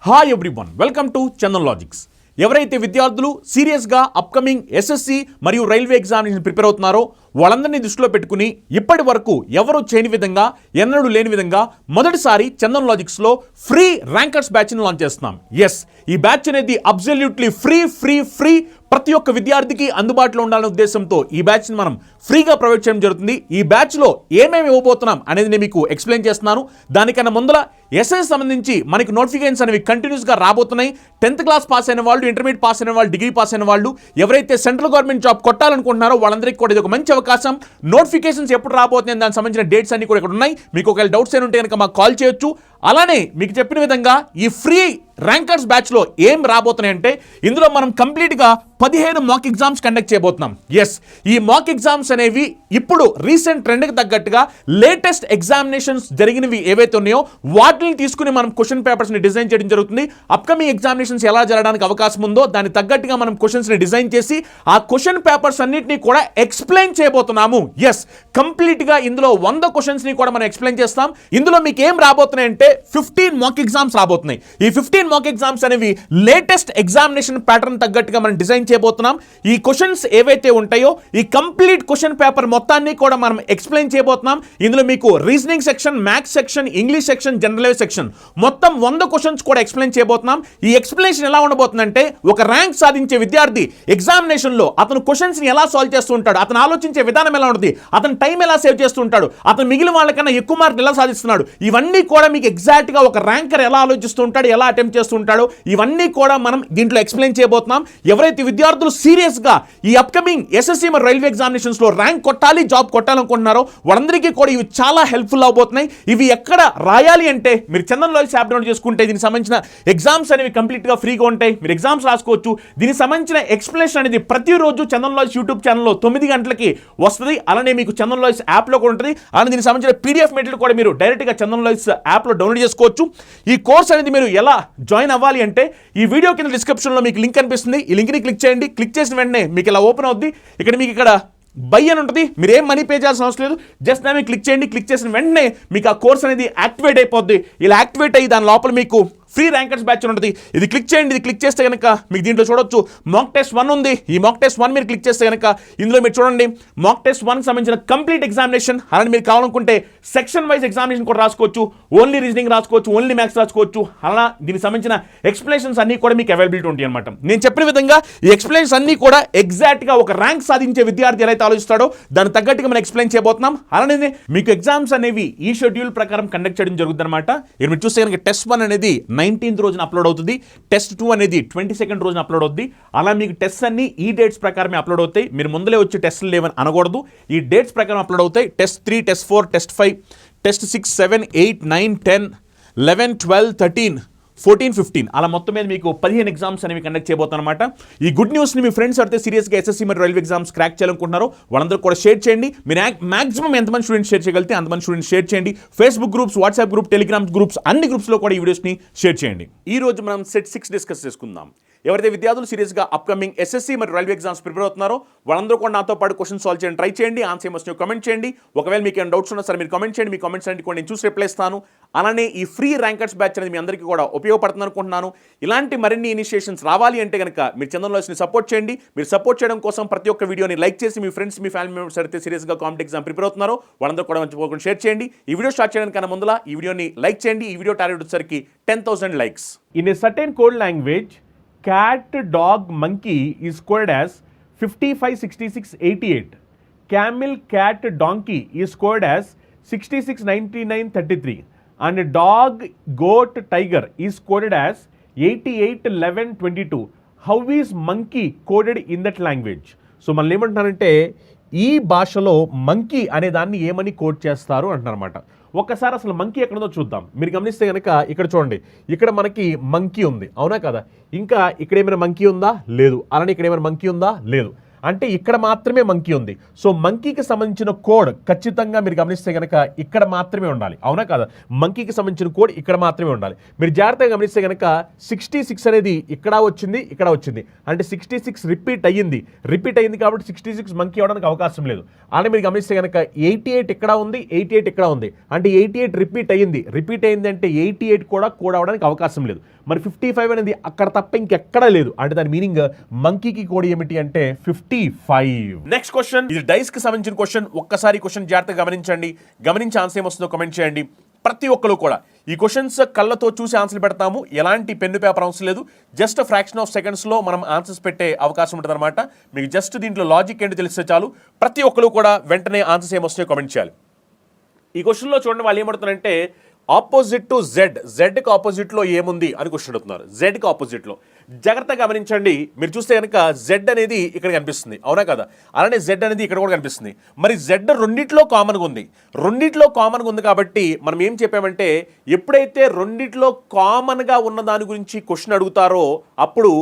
Hi everyone, welcome to Chandan logics. ఎవరైతే విద్యార్థులు సీరియస్గా అప్కమింగ్ ఎస్ఎస్సి మరియు రైల్వే ఎగ్జామినేషన్ ప్రిపేర్ అవుతున్నారో వాళ్ళందరినీ దృష్టిలో పెట్టుకుని ఇప్పటి వరకు ఎవరు చేయని విధంగా ఎన్నడూ లేని విధంగా మొదటిసారి చందన్ లాజిక్స్లో ఫ్రీ ర్యాంకర్స్ బ్యాచ్ని లాంచ్ చేస్తున్నాం. ఎస్, ఈ బ్యాచ్ అనేది అబ్సల్యూట్లీ ఫ్రీ ప్రతి ఒక్క విద్యార్థికి అందుబాటులో ఉండాలనే ఉద్దేశంతో ఈ బ్యాచ్ని మనం ఫ్రీగా ప్రొవైడ్ చేయడం జరుగుతుంది. ఈ బ్యాచ్లో ఏమేమి ఇవ్వబోతున్నాం అనేది నేను మీకు ఎక్స్ప్లెయిన్ చేస్తున్నాను. దానికన్నా ముందర ఎస్ఎస్ సంబంధించి మనకి నోటిఫికేషన్స్ అనేవి కంటిన్యూస్గా రాబోతున్నాయి. 10th క్లాస్ పాస్ అయిన వాళ్ళు, ఇంటర్మీడియట్ పాస్ అయిన వాళ్ళు, డిగ్రీ పాస్ అయిన వాళ్ళు, ఎవరైతే సెంట్రల్ గవర్నమెంట్ జాబ్ కొట్టాలనుకుంటున్నారో వాళ్ళందరికీ కూడా ఇది ఒక మంచి అవకాశం. నోటిఫికేషన్స్ ఎప్పుడు రాబోతున్నాయి దానికి సంబంధించిన డేట్స్ అన్ని కూడా ఇక్కడ ఉన్నాయి. మీకు ఒకవేళ డౌట్స్ ఏమి ఉంటే కనుక మాకు కాల్ చేయొచ్చు. అలానే మీకు చెప్పిన విధంగా ఈ ఫ్రీ ర్యాంకర్స్ బ్యాచ్లో ఏం రాబోతున్నాయంటే ఇందులో మనం కంప్లీట్గా 15 మాక్ ఎగ్జామ్స్ కండక్ట్ చేయబోతున్నాం. ఎస్, ఈ మాక్ ఎగ్జామ్స్ అనేవి ఇప్పుడు రీసెంట్ ట్రెండ్కి తగ్గట్టుగా లేటెస్ట్ ఎగ్జామినేషన్స్ జరిగినవి ఏవైతే ఉన్నాయో వాటిని తీసుకుని మనం క్వశ్చన్ పేపర్స్ని డిజైన్ చేయడం జరుగుతుంది. అప్కమింగ్ ఎగ్జామినేషన్స్ ఎలా జరగడానికి అవకాశం ఉందో దానికి తగ్గట్టుగా మనం క్వశ్చన్స్ని డిజైన్ చేసి ఆ క్వశ్చన్ పేపర్స్ అన్నింటినీ కూడా ఎక్స్ప్లెయిన్ చేయబోతున్నాము. ఎస్, కంప్లీట్గా ఇందులో 100 క్వశ్చన్స్ని కూడా మనం ఎక్స్ప్లెయిన్ చేస్తాం. ఇందులో మీకు ఏం రాబోతున్నాయంటే 15 మాక్ ఎగ్జామ్స్ రాబోతున్నాయి. ఈ 15 మాక్ ఎగ్జామ్స్ అనేవి లేటెస్ట్ ఎగ్జామినేషన్ ప్యాటర్న్ తగ్గట్టుగా మనం డిజైన్ చేయబోతున్నాం. ఈ క్వశ్చన్స్ ఏవైతే ఉంటాయో ఈ కంప్లీట్ క్వశ్చన్ పేపర్ మొత్తాన్ని కూడా మనం ఎక్స్ప్లెయిన్ చేయబోతున్నాం. ఇందులో మీకు reasoning section, maths section, English section, general section మొత్తం 100 క్వశ్చన్స్ కూడా ఎక్స్ప్లెయిన్ చేయబోతున్నాం. ఈ ఎక్స్ప్లెనేషన్ ఎలా ఉండబోతుందంటే ఒక ర్యాంక్ సాధించే విద్యార్థి ఎగ్జామినేషన్లో అతను క్వశ్చన్స్ ని ఎలా సాల్వ్ చేస్తూ ఉంటాడు, అతను ఆలోచించే విధానం ఎలా ఉంటుంది, అతను టైం ఎలా సేవ్ చేస్తూ ఉంటాడు, అతను మిగిలిన వాళ్ళకన్నా ఎక్కువ మార్కులు ఎలా సాధిస్తున్నాడు, ఇవన్నీ కూడా మీకు ఎగ్జాక్ట్ గా ఒక ర్యాంకర్ ఎలా ఆలోచిస్తూ ఉంటాడు, ఎలా అటెంప్ట్ చేస్తూ ఉంటాడు, ఇవన్నీ కూడా మనం దీంట్లో ఎక్స్ప్లెయిన్ చేయబోతున్నాం. ఎవరైతే విద్యార్థులు సీరియస్ గా ఈ అప్కమింగ్ ఎస్ఎస్సి మరియు రైల్వే ఎగ్జామినేషన్స్ లో ర్యాంక్ కొట్టాలి, జాబ్ కొట్టాలనుకుంటున్నారో వాళ్ళందరికీ కూడా ఇవి చాలా హెల్ప్ఫుల్ అవబోతున్నాయి. ఇవి ఎక్కడ రాయాలి అంటే మీరు చందన్ లాజిక్స్ యాప్ డౌన్లోడ్ చేసుకుంటే దీనికి సంబంధించిన ఎగ్జామ్స్ అనేవి కంప్లీట్ గా ఫ్రీగా ఉంటాయి. మీరు ఎగ్జామ్స్ రాసుకోవచ్చు. దీనికి సంబంధించిన ఎక్స్ప్లెనేషన్ అనేది ప్రతిరోజు చందన్ లాజిక్స్ యూట్యూబ్ ఛానల్లో 9 గంటలకి వస్తుంది. అలానే మీకు చందన్ లాజిక్స్ యాప్ లో కూడా ఉంటుంది. అలానే దీనికి సంబంధించిన పీడిఎఫ్ మెటీరియల్ కూడా మీరు డైరెక్ట్ గా చందన్ లాజిక్స్ యాప్ లో డౌన్లోడ్ చేసుకోవచ్చు. ఈ కోర్స్ అనేది మీరు ఎలా జాయిన్ అవ్వాలి అంటే ఈ వీడియో కింద డిస్క్రిప్షన్లో మీకు లింక్ కనిపిస్తుంది. ఈ లింక్ని క్లిక్ చేయండి. క్లిక్ చేసిన వెంటనే మీకు ఇలా ఓపెన్ అవుద్ది. మీకు ఇక్కడ బై అని ఉంటుంది. మీరు ఏం మనీ పే చేయాల్సిన అవసరం లేదు. జస్ట్ దాన్ని క్లిక్ చేయండి. క్లిక్ చేసిన వెంటనే మీకు ఆ కోర్స్ అనేది యాక్టివేట్ అయిపోద్ది. ఇలా యాక్టివేట్ అయ్యి దాని లోపల మీకు ఫ్రీ ర్యాంకర్స్ బ్యాచ్ ఉంటుంది. ఇది క్లిక్ చేయండి. ఇది క్లిక్ చేస్తే కనుక మీకు దీంట్లో చూడొచ్చు మాక్ టెస్ట్ 1 ఉంది. ఈ మాక్ టెస్ట్ 1 మీరు క్లిక్ చేస్తే కనుక ఇందులో మీరు చూడండి మాక్ టెస్ట్ 1 సంబంధించిన కంప్లీట్ ఎగ్జామినేషన్. అలానే మీరు కావాలనుకుంటే సెక్షన్ వైజ్ ఎగ్జామినేషన్ కూడా రాసుకోవచ్చు. ఓన్లీ రీజనింగ్ రాసుకోవచ్చు, ఓన్లీ మ్యాథ్స్ రాసుకోవచ్చు. అలా దీనికి సంబంధించిన ఎక్స్ప్లెనేషన్స్ అన్ని కూడా మీకు అవైలబిలిటీ ఉంటాయి అనమాట. నేను చెప్పిన విధంగా ఈ ఎక్స్ప్లెనేషన్స్ అన్ని కూడా ఎగ్జాక్ట్గా ఒక ర్యాంక్ సాధించే విద్యార్థి ఎలా ఆలోచిస్తాడో దాని తగ్గట్టుగా మనం ఎక్స్ప్లెయిన్ చేయబోతున్నాం. అలానే మీకు ఎగ్జామ్స్ అనేవి ఈ షెడ్యూల్ ప్రకారం కండక్ట్ చేయడం జరుగుతుంది అనమాట. మీరు చూస్తే కనుక టెస్ట్ 1 అనేది 19th రోజున అప్లోడ్ అవుతుంది. టెస్ట్ 2 అనేది 22nd రోజున అప్లోడ్ అవుతుంది. అలా మీకు టెస్ట్ అన్ని ఈ డేట్స్ ప్రకారమే అప్లోడ్ అవుతాయి. మీరు ముందులే వచ్చి టెస్ట్లు లేవని అనకూడదు. ఈ డేట్స్ ప్రకారం అప్లోడ్ అవుతాయి. టెస్ట్ 3, టెస్ట్ 4, టెస్ట్ 5, టెస్ట్ 6, 7, 8, 9, 10, 11, 12, 13, 14, 15 అలా మొత్తం మీద మీకు 15 ఎగ్జామ్స్ అనేవి కండక్ట్ చేయబోతున్నమాట. ఈ గుడ్ న్యూస్ని మీ ఫ్రెండ్స్ అయితే సీరియస్గా ఎస్ఎస్సి మరియు రైల్వే ఎగ్జామ్స్ క్రాక్ చేయాలనుకుంటున్నారో వాళ్ళందరూ కూడా షేర్ చేయండి. మీరు మాక్సిమం ఎంతమంది స్టూడెంట్స్ షేర్ చేయగలిగితే అంతమంది స్టూడెంట్స్ షేర్ చేయండి. Facebook groups, WhatsApp group, Telegram groups అన్ని గ్రూప్స్లో కూడా ఈ వీడియోస్ని షేర్ చేయండి. ఈ రోజు మనం సెట్ 6 డిస్కస్ చేసుకుందాం. ఎవరైతే విద్యార్థులు సీరియస్గా అప్కమింగ్ ఎస్ఎస్సి మరియు రైల్వే ఎగ్జామ్స్ ప్రిపేర్ అవుతున్నారో వాళ్ళందరూ కూడా నాతో పాటు క్వశ్చన్ సాల్వ్ చేయడం ట్రై చేయండి. ఆన్సర్ ఏమొచ్చినా కామెంట్ చేయండి. ఒకవేళ మీకు ఏమైనా డౌట్స్ ఉన్నా సరే మీరు కామెంట్ చేయండి. మీ కామెంట్స్ అన్ని కూడా నేను చూసి రిప్లై ఇస్తాను. అలానే ఈ ఫ్రీ ర్యాంకర్స్ బ్యాచ్ అనేది మీ అందరికీ కూడా ఉపయోగపడుతుంది అనుకుంటున్నాను. ఇలాంటి మరిన్ని ఇనిషియేషన్స్ రావాలి అంటే కనుక మీరు చందన్ లాజిక్స్ని సపోర్ట్ చేయండి. మీరు సపోర్ట్ చేయడం కోసం ప్రతి ఒక్క వీడియోని లైక్ చేసి మీ ఫ్రెండ్స్, మీ ఫ్యామిలీ మెంబర్స్ అయితే సీరియస్గా కాంపిటేటివ్ ఎగ్జామ్ ప్రిపేర్ అవుతున్నారో వాళ్ళందరూ కూడా మర్చిపోకుండా షేర్ చేయండి. ఈ వీడియో స్టార్ట్ చేయడానికన్నా ముందర ఈ వీడియోని లైక్ చేయండి. ఈ వీడియో టార్గెట్ వచ్చేసరికి 10,000 likes. In a certain code language cat, dog, monkey is coded as 55, 66, 88. Camel, cat, donkey is coded as 66, 99, 33. And dog, goat, tiger is coded as 88, 11, 22. How is monkey coded in that language? So మనం ఏమంటున్నారంటే ఈ భాషలో monkey అనే దాన్ని ఏమని code చేస్తారు అంటున్నారన్నమాట. ఒక్కసారి అసలు మంకీ ఎక్కడుందో చూద్దాం. మీరు గమనిస్తే కనుక ఇక్కడ చూడండి, ఇక్కడ మనకి మంకీ ఉంది, అవునా కదా? ఇంకా ఇక్కడ ఏమైనా మంకీ ఉందా? లేదు. అలానే ఇక్కడ ఏమైనా మంకీ ఉందా? లేదు. అంటే ఇక్కడ మాత్రమే మంకీ ఉంది. సో మంకీకి సంబంధించిన కోడ్ ఖచ్చితంగా మీరు గమనిస్తే కనుక ఇక్కడ మాత్రమే ఉండాలి, అవునా కదా? మంకీకి సంబంధించిన కోడ్ ఇక్కడ మాత్రమే ఉండాలి. మీరు జాగ్రత్తగా గమనిస్తే కనుక 66 అనేది ఇక్కడ వచ్చింది, ఇక్కడ వచ్చింది. అంటే 66 రిపీట్ అయ్యింది కాబట్టి 66 మంకీ అవడానికి అవకాశం లేదు. అలానే మీరు గమనిస్తే కనుక 88 ఇక్కడ ఉంది, 88 ఇక్కడ ఉంది. అంటే 88 రిపీట్ అయ్యింది అంటే 88 కూడా కోడ్ అవడానికి అవకాశం లేదు. మరి 55 అనేది అక్కడ తప్ప ఇంకెక్కడా లేదు. అంటే దాని మీనింగ్ మంకీకి కోడ్ ఏమిటి అంటే 55. నెక్స్ట్ క్వశ్చన్, ఇది డైస్ కి సంబంధించిన క్వశ్చన్. ఒక్కసారి క్వశ్చన్ జాగ్రత్తగా గమనించండి, గమనించి ఆన్సర్ ఏమొస్తుందో కామెంట్ చేయండి. ప్రతి ఒక్కరు కూడా ఈ క్వశ్చన్స్ కళ్ళతో చూసి ఆన్సర్ పెడతాము, ఎలాంటి పెన్ను పేపర్ అవసరం లేదు. జస్ట్ ఫ్రాక్షన్ ఆఫ్ సెకండ్స్లో మనం ఆన్సర్స్ పెట్టే అవకాశం ఉంటుంది అనమాట. మీకు జస్ట్ దీంట్లో లాజిక్ ఏంటో తెలిస్తే చాలు. ప్రతి ఒక్కరు కూడా వెంటనే ఆన్సర్స్ ఏమొస్తాయో కామెంట్ చేయాలి. ఈ క్వశ్చన్లో చూడండి, వాళ్ళు ఏమడుతున్నారంటే ఆపోజిట్ టు జెడ్, జెడ్కి ఆపోజిట్లో ఏముంది అని క్వశ్చన్ అడుగుతున్నారు. జెడ్కి ఆపోజిట్లో జాగ్రత్తగా గమనించండి. మీరు చూస్తే కనుక జెడ్ అనేది ఇక్కడ కనిపిస్తుంది, అవునా కదా? అలానే జెడ్ అనేది ఇక్కడ కూడా కనిపిస్తుంది. మరి జెడ్ రెండిట్లో కామన్గా ఉంది, రెండిట్లో కామన్గా ఉంది కాబట్టి మనం ఏం చెప్పామంటే ఎప్పుడైతే రెండిట్లో కామన్గా ఉన్న దాని గురించి క్వశ్చన్ అడుగుతారో అప్పుడు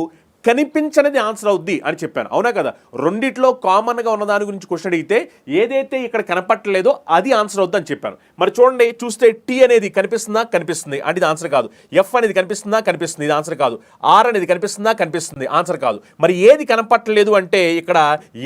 కనిపించనిది ఆన్సర్ అవుద్ది అని చెప్పాను, అవునా కదా? రెండిట్లో కామన్గా ఉన్న దాని గురించి క్వశ్చన్ అడిగితే ఏదైతే ఇక్కడ కనపట్టలేదో అది ఆన్సర్ అవుద్ది అని చెప్పాను. మరి చూడండి, చూస్తే టీ అనేది కనిపిస్తుందా? కనిపిస్తుంది, అంటే ఇది ఆన్సర్ కాదు. ఎఫ్ అనేది కనిపిస్తుందా? కనిపిస్తుంది, ఇది ఆన్సర్ కాదు. ఆర్ అనేది కనిపిస్తుందా? కనిపిస్తుంది, ఆన్సర్ కాదు. మరి ఏది కనపట్టలేదు అంటే ఇక్కడ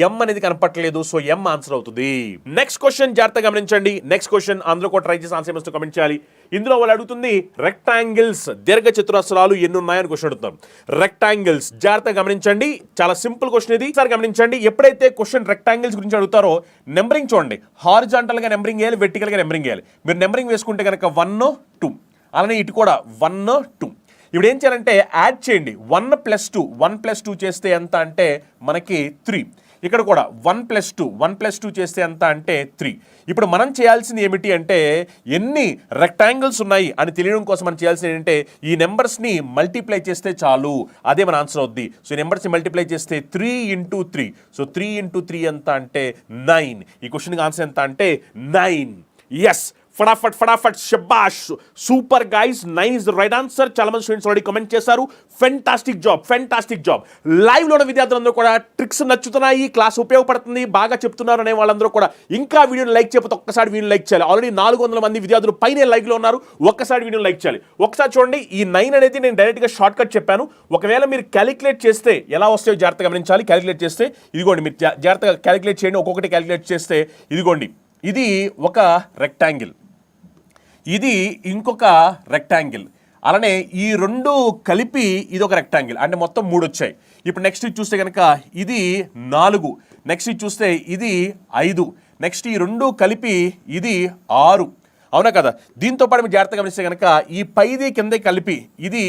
ఎం అనేది కనపట్టలేదు, సో ఎం ఆన్సర్ అవుతుంది. నెక్స్ట్ క్వశ్చన్ జాగ్రత్తగా గమనించండి. నెక్స్ట్ క్వశ్చన్ అందులో కూడా ట్రై చేసి ఆన్సర్ ఏమొస్తుందో కామెంట్ చేయాలి. ఇందులో వాళ్ళు అడుగుతుంది రెక్టాంగిల్స్, దీర్ఘ చతురస్రాలు ఎన్ని ఉన్నాయని క్వశ్చన్ అడుగుతాం. రెక్టాంగిల్స్ జాగ్రత్తగా గమనించండి, చాలా సింపుల్ క్వశ్చన్ ఇది. ఒకసారి గమనించండి, ఎప్పుడైతే క్వశ్చన్ రెక్టాంగిల్స్ గురించి అడుగుతారో నెంబరింగ్ చూడండి, హారిజాంటల్ గా నెంబరింగ్ వేయాలి, వెర్టికల్ గా నెంబరింగ్ వేయాలి. మీరు నెంబరింగ్ వేసుకుంటే కనుక 1, 2, అలానే ఇటు కూడా 1, 2. ఇప్పుడు ఏం చేయాలంటే యాడ్ చేయండి. 1 + 2, 1 + 2 చేస్తే ఎంత అంటే మనకి 3. ఇక్కడ కూడా 1 + 2, 1 + 2 చేస్తే ఎంత అంటే 3. ఇప్పుడు మనం చేయాల్సింది ఏమిటి అంటే ఎన్ని రెక్టాంగిల్స్ ఉన్నాయి అని తెలియడం కోసం మనం చేయాల్సింది ఏంటంటే ఈ నెంబర్స్ని మల్టిప్లై చేస్తే చాలు, అదే మన ఆన్సర్ అవుద్ది. సో ఈ నెంబర్స్ని మల్టిప్లై చేస్తే 3 × 3, సో 3 × 3 ఎంత అంటే 9. ఈ క్వశ్చన్కి ఆన్సర్ ఎంత అంటే 9. ఎస్, ఫటాఫట్ ఫటాఫట్, షబాష్, super guys, nice right answer. చాలా మంది స్టూడెంట్స్ ఆల్రెడీ కమెంట్ చేశారు. Fantastic job, fantastic job. లైవ్లో ఉన్న విద్యార్థులందరూ కూడా ట్రిక్స్ నచ్చుతున్నాయి, క్లాస్ ఉపయోగపడుతుంది, బాగా చెప్తున్నారు అనే వాళ్ళందరూ కూడా ఇంకా వీడియోని లైక్ చేయకపోతే ఒక్కసారి వీడియోని లైక్ చేయాలి. ఆల్రెడీ 400 మంది విద్యార్థులు పైన లైక్లో ఉన్నారు, ఒక్కసారి వీడియోని లైక్ చేయాలి. ఒకసారి చూడండి, ఈ 9 అనేది నేను డైరెక్ట్గా షార్ట్ కట్ చెప్పాను. ఒకవేళ మీరు క్యాలిక్యులేట్ చేస్తే ఎలా వస్తాయో జాగ్రత్తగా గమనించాలి. క్యాలిక్యులేట్ చేస్తే ఇదిగోండి, మీరు జాగ్రత్తగా క్యాలిక్యులేట్ చేయండి. ఒక్కొక్కటి క్యాలిక్యులేట్ చేస్తే ఇదిగోండి, ఇది ఒక రెక్టాంగిల్, ఇది ఇంకొక రెక్టాంగిల్, అలానే ఈ రెండు కలిపి ఇది ఒక రెక్టాంగిల్, అంటే మొత్తం 3 వచ్చాయి. ఇప్పుడు నెక్స్ట్ ఇది చూస్తే కనుక ఇది 4, నెక్స్ట్ ఇది చూస్తే ఇది 5, నెక్స్ట్ ఈ రెండు కలిపి ఇది 6, అవునా కదా? దీంతో పాటు మీరు జాగ్రత్తగా గమనిస్తే కనుక ఈ పైది కింద కలిపి ఇది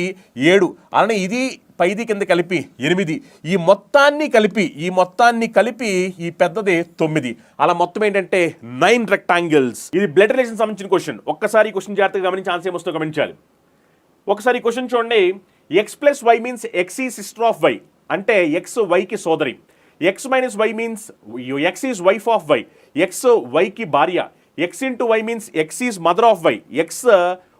7, అలానే ఇది పైది కింద కలిపి 8, ఈ మొత్తాన్ని కలిపి ఈ పెద్దది 9. అలా మొత్తం ఏంటంటే 9 రెక్టాంగిల్స్. ఇది బ్లడ్ రిలేషన్ సంబంధించిన క్వశ్చన్. ఒక్కసారి ఈ క్వశ్చన్ జాగ్రత్తగా గమనించి ఆన్సర్ ఏమొస్తుందో గమనించాలి. ఒకసారి ఈ క్వశ్చన్ చూడండి, x + y means x is sister of y, అంటే x yకి సోదరి. x - y means x is wife of y, x yకి భార్య. x × y means x is mother of y, x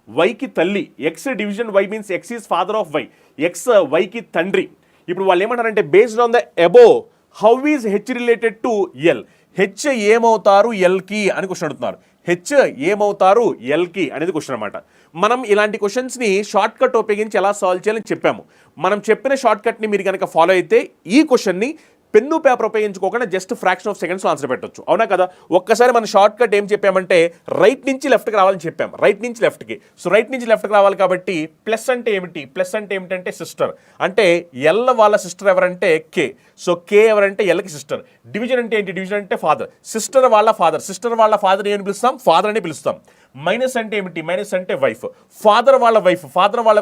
వైకి తల్లి. X division Y means X is father of Y, X వైకి తండ్రి. ఇప్పుడు వాళ్ళు ఏమంటారంటే based on the above how is H related to L, H ఏమవుతారు ఎల్కి అని క్వశ్చన్ అడుగుతున్నారు. హెచ్ ఏమవుతారు ఎల్కి అనేది క్వశ్చన్ అనమాట. మనం ఇలాంటి క్వశ్చన్స్ని షార్ట్ కట్ ఉపయోగించి ఎలా సాల్వ్ చేయాలని చెప్పాము. మనం చెప్పిన షార్ట్ కట్ని మీరు కనుక ఫాలో అయితే ఈ క్వశ్చన్ని పెన్ను పేపర్ ఉపయోగించుకోకుండా జస్ట్ ఫ్రాక్షన్ ఆఫ్ సెకండ్స్లో ఆన్సర్ పెట్టొచ్చు, అవునా కదా? ఒక్కసారి మన షార్ట్ కట్ ఏం చెప్పామంటే రైట్ నుంచి లెఫ్ట్కి రావాలని చెప్పాం, రైట్ నుంచి లెఫ్ట్కి. సో రైట్ నుంచి లెఫ్ట్కి రావాలి కాబట్టి ప్లస్ అంటే ఏమిటి? ప్లస్ అంటే ఏమిటంటే సిస్టర్, అంటే ఎల్ వాళ్ళ సిస్టర్ ఎవరంటే కే, సో కే ఎవరంటే ఎల్కి సిస్టర్. డివిజన్ అంటే ఏంటి? డివిజన్ అంటే ఫాదర్. సిస్టర్ వాళ్ళ ఫాదర్ ఏమని పిలుస్తాం? ఫాదర్ అని పిలుస్తాం. మైనస్ అంటే ఏమిటి? మైనస్ అంటే వైఫ్. ఫాదర్ వాళ్ళ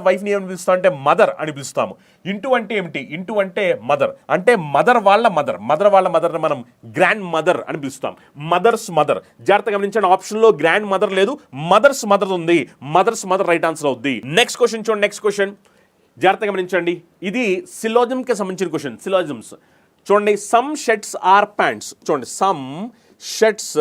వైఫ్ని ఏమని పిలుస్తాం అంటే మదర్ అని పిలుస్తాము. ఇంటూ అంటే ఏమిటి? ఇంటూ అంటే మదర్, అంటే మదర్ వాళ్ళ మదర్ని మనం గ్రాండ్ మదర్ అని పిలుస్తాం. Mother's mother. జాగ్రత్తగా గమనించండి, ఆప్షన్లో గ్రాండ్ మదర్ లేదు, మదర్స్ మదర్ ఉంది. మదర్స్ మదర్ రైట్ ఆన్సర్ అవుద్ది. నెక్స్ట్ క్వశ్చన్ చూడండి. నెక్స్ట్ క్వశ్చన్ జాగ్రత్తగా గమనించండి, ఇది సిలోజమ్కి సంబంధించిన క్వశ్చన్. సిలోజమ్స్ చూడండి. Some shirts are pants. చూడండి, some shirts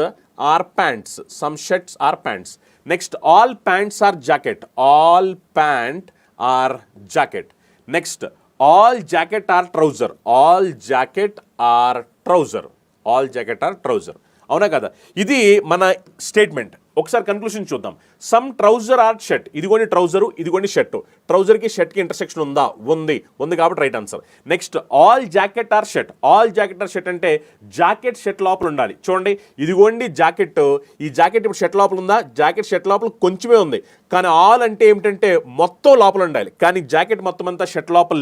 are pants, some shirts are pants. Next all pants are jacket, all pant are jacket. Next all jacket are trouser, all jacket are trouser, all jacket are trouser, అవునా కదా? ఇది మన statement. ఒకసారి conclusion చూద్దాం. Some trouser are shirt, ఇదిగోండి trouser, ఇదిగోండి shirt. ట్రౌజర్కి షర్ట్కి ఇంటర్సెక్షన్ ఉందా? ఉంది కాబట్టి right answer. Next all jacket are shirt. All jacket are shirt అంటే జాకెట్ షర్ట్ లోపల ఉండాలి. చూడండి ఇదిగోండి జాకెట్, ఈ జాకెట్ ఇప్పుడు షర్ట్ లోపల ఉందా? జాకెట్ షర్ట్ లోపల కొంచెమే ఉంది, కానీ ఆల్ అంటే ఏమిటంటే మొత్తం లోపల ఉండాలి, కానీ జాకెట్ మొత్తం అంతా షర్ట్ లోపల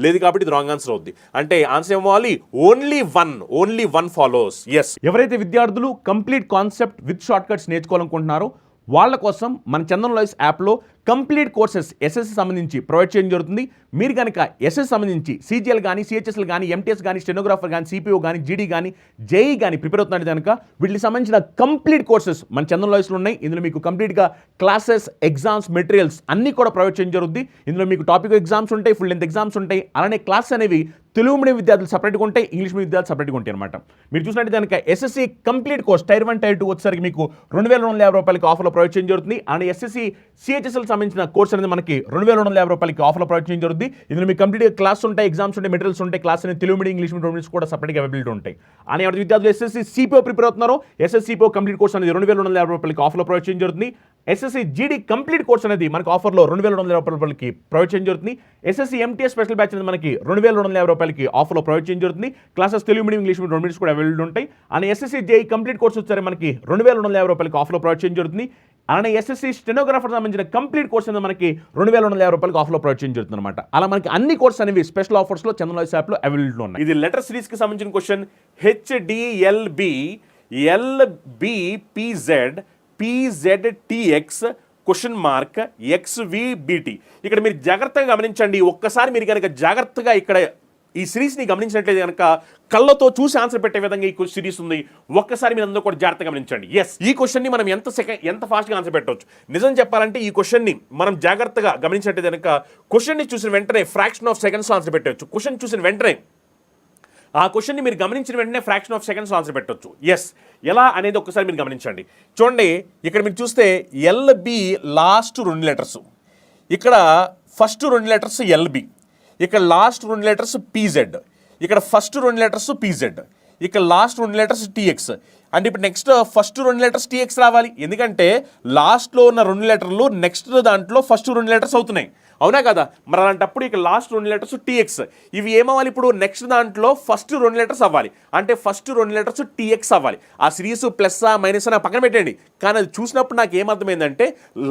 లేదు కాబట్టి ఇది రాంగ్ ఆన్సర్ అవుద్ది. అంటే ఆన్సర్ ఏమవ్వాలి? Only one follows. ఎస్. ఎవరైతే విద్యార్థులు complete concept with short cuts నేర్చుకోవాలనుకుంటున్నారో వాళ్ళ కోసం మన చందన్ లాయిస్ యాప్లో కంప్లీట్ కోర్సెస్ ఎస్ఎస్సి సంబంధించి ప్రొవైడ్ చేయడం జరుగుతుంది. మీరు కనుక ఎస్ఎస్ సంబంధించి సిజిఎల్ కానీ, సిహెచ్ఎస్ఎల్ కానీ, ఎంటీఎస్ కానీ, స్టెనోగ్రాఫర్ కానీ, సిపిఓ కానీ, జీడీ కానీ, జేఈ కానీ ప్రిపేర్ అవుతున్నట్టు కనుక వీటికి సంబంధించిన కంప్లీట్ కోర్సెస్ మన చందన్ లాయిస్లో ఉన్నాయి. ఇందులో మీకు కంప్లీట్గా క్లాసెస్, ఎగ్జామ్స్, మెటీరియల్స్ అన్నీ కూడా ప్రొవైడ్ చేయడం జరుగుతుంది. ఇందులో మీకు టాపిక్ ఎగ్జామ్స్ ఉంటాయి, ఫుల్ లెంత్ ఎగ్జామ్స్ ఉంటాయి, అలానే క్లాస్ అనేవి తెలుగు మీడియం విద్యార్థులు సపరేట్గా ఉంటాయి, ఇంగ్లీష్ మీడియం విద్యార్థులు సపరేట్గా ఉంటాయి అనమాట. మీరు చూసినట్టు కనుక SSC complete course tier 1, tier 2 వచ్చేసరికి మీకు 2250 రూపాయలకి ఆఫర్లో ప్రొవైడ్ చేయడం జరుగుతుంది. అండ్ ఎస్ఎస్సి సిహెచ్ఎస్ఎల్ సంబంధించిన కోర్స్ అనేది మనకి 2250 రూపాయలకి ఆఫర్లో ప్రొవైడ్ చేయడం జరుగుతుంది. ఇందులో మీకు కంప్లీట్గా క్లాస్ ఉంటాయి, ఎగ్జామ్స్ ఉంటాయి, మెటీరియల్స్ ఉంటాయి, క్లాస్ అనేది తెలుగు మీడియం, ఇంగ్లీష్ మీడియం కూడా సపరేట్గా అవైలబిలిటీ ఉంటాయి. అని ఎవరి విద్యార్థులు ఎస్ఎస్సి సిపిఓ ప్రిపేర్ అవుతున్నారో ఎస్ఎస్సి సిపిఓ కంప్లీట్ కోర్స్ అనేది 2250 రూపాయలకి ఆఫర్లో ప్రొవైడ్ చేయడం జరుగుతుంది. ఎస్ఎస్సి జీడీ కంప్లీట్ కోర్స్ అనేది మనకి ఆఫర్లో 2250 రూపాయలకి ప్రొవైడ్ చేయడం జరుగుతుంది. ఎస్ఎస్సి ఎంటీఎస్ స్పెషల్ బ్యాచ్ అనేది మనకి 2250 రూపాయలకి ఆఫర్లో ప్రొవైడ్ చేయడం జరుగుతుంది. Classes Telugu medium, English medium రెండు కూడా అవైలబుల్ ఉంటాయి. And SSC JEE complete course వచ్చారు మనకి 2250 రూపాయలకి ఆఫర్లో ప్రొవైడ్ చేయడం జరుగుతుంది. అలానే ఎస్ఎస్సి స్టెనోగ్రాఫర్ సంబంధించిన కంప్లీట్ కోర్స్ అనేది మనకి 2250 రూపాయలకి ఆఫర్లో ప్రొవైడ్ చేయడం జరుగుతుంది అనమాట. అలా మనకి అన్ని కోర్స్ అనేవి స్పెషల్ ఆఫర్స్లో చందన్ లాయిస్ యాప్లో అవైలబుల్ ఉన్నాయి. ఇది లెటర్ సిరీస్కి సంబంధించిన question. HDLB LBPZ PZTX XVBT. ఇక్కడ మీరు జాగ్రత్తగా గమనించండి. ఒక్కసారి మీరు కనుక జాగ్రత్తగా ఇక్కడ ఈ సిరీస్ని గమనించినట్లయితే కనుక కళ్ళతో చూసి ఆన్సర్ పెట్టే విధంగా ఈ సిరీస్ ఉంది. ఒక్కసారి మీరు అందరూ కూడా జాగ్రత్తగా గమనించండి. ఎస్, ఈ క్వశ్చన్ని మనం ఎంత ఫాస్ట్గా ఆన్సర్ పెట్టవచ్చు. నిజం చెప్పాలంటే ఈ క్వశ్చన్ని మనం జాగ్రత్తగా గమనించినట్లయితే కనుక క్వశ్చన్ని చూసిన వెంటనే ఫ్రాక్షన్ ఆఫ్ సెకండ్స్లో ఆన్సర్ పెట్టవచ్చు. క్వశ్చన్ చూసిన వెంటనే ఆ క్వశ్చన్ని మీరు గమనించిన వెంటనే ఫ్రాక్షన్ ఆఫ్ సెకండ్స్లో ఆన్సర్ పెట్టవచ్చు. ఎస్, ఎలా అనేది ఒక్కసారి మీరు గమనించండి. చూడండి ఇక్కడ మీరు చూస్తే LB లాస్ట్ 2 లెటర్స్, ఇక్కడ ఫస్ట్ 2 లెటర్స్ LB, ఇక్కడ లాస్ట్ 2 లెటర్స్ PZ, ఇక్కడ ఫస్ట్ 2 లెటర్స్ PZ, ఇక్కడ లాస్ట్ 2 లెటర్స్ TX. అంటే ఇప్పుడు నెక్స్ట్ ఫస్ట్ 2 లెటర్స్ TX రావాలి, ఎందుకంటే లాస్ట్లో ఉన్న 2 లెటర్లు నెక్స్ట్ దాంట్లో ఫస్ట్ 2 లెటర్స్ అవుతున్నాయి, అవునా కదా? మరి అలాంటప్పుడు ఇక లాస్ట్ 2 లెటర్స్ TX. ఇవి ఏమవ్వాలి? ఇప్పుడు నెక్స్ట్ దాంట్లో ఫస్ట్ 2 లెటర్స్ అవ్వాలి, అంటే ఫస్ట్ 2 లెటర్స్ TX అవ్వాలి. ఆ సిరీస్ ప్లస్ మైనస్ అని పక్కన పెట్టండి, కానీ అది చూసినప్పుడు నాకు ఏమర్థమైందంటే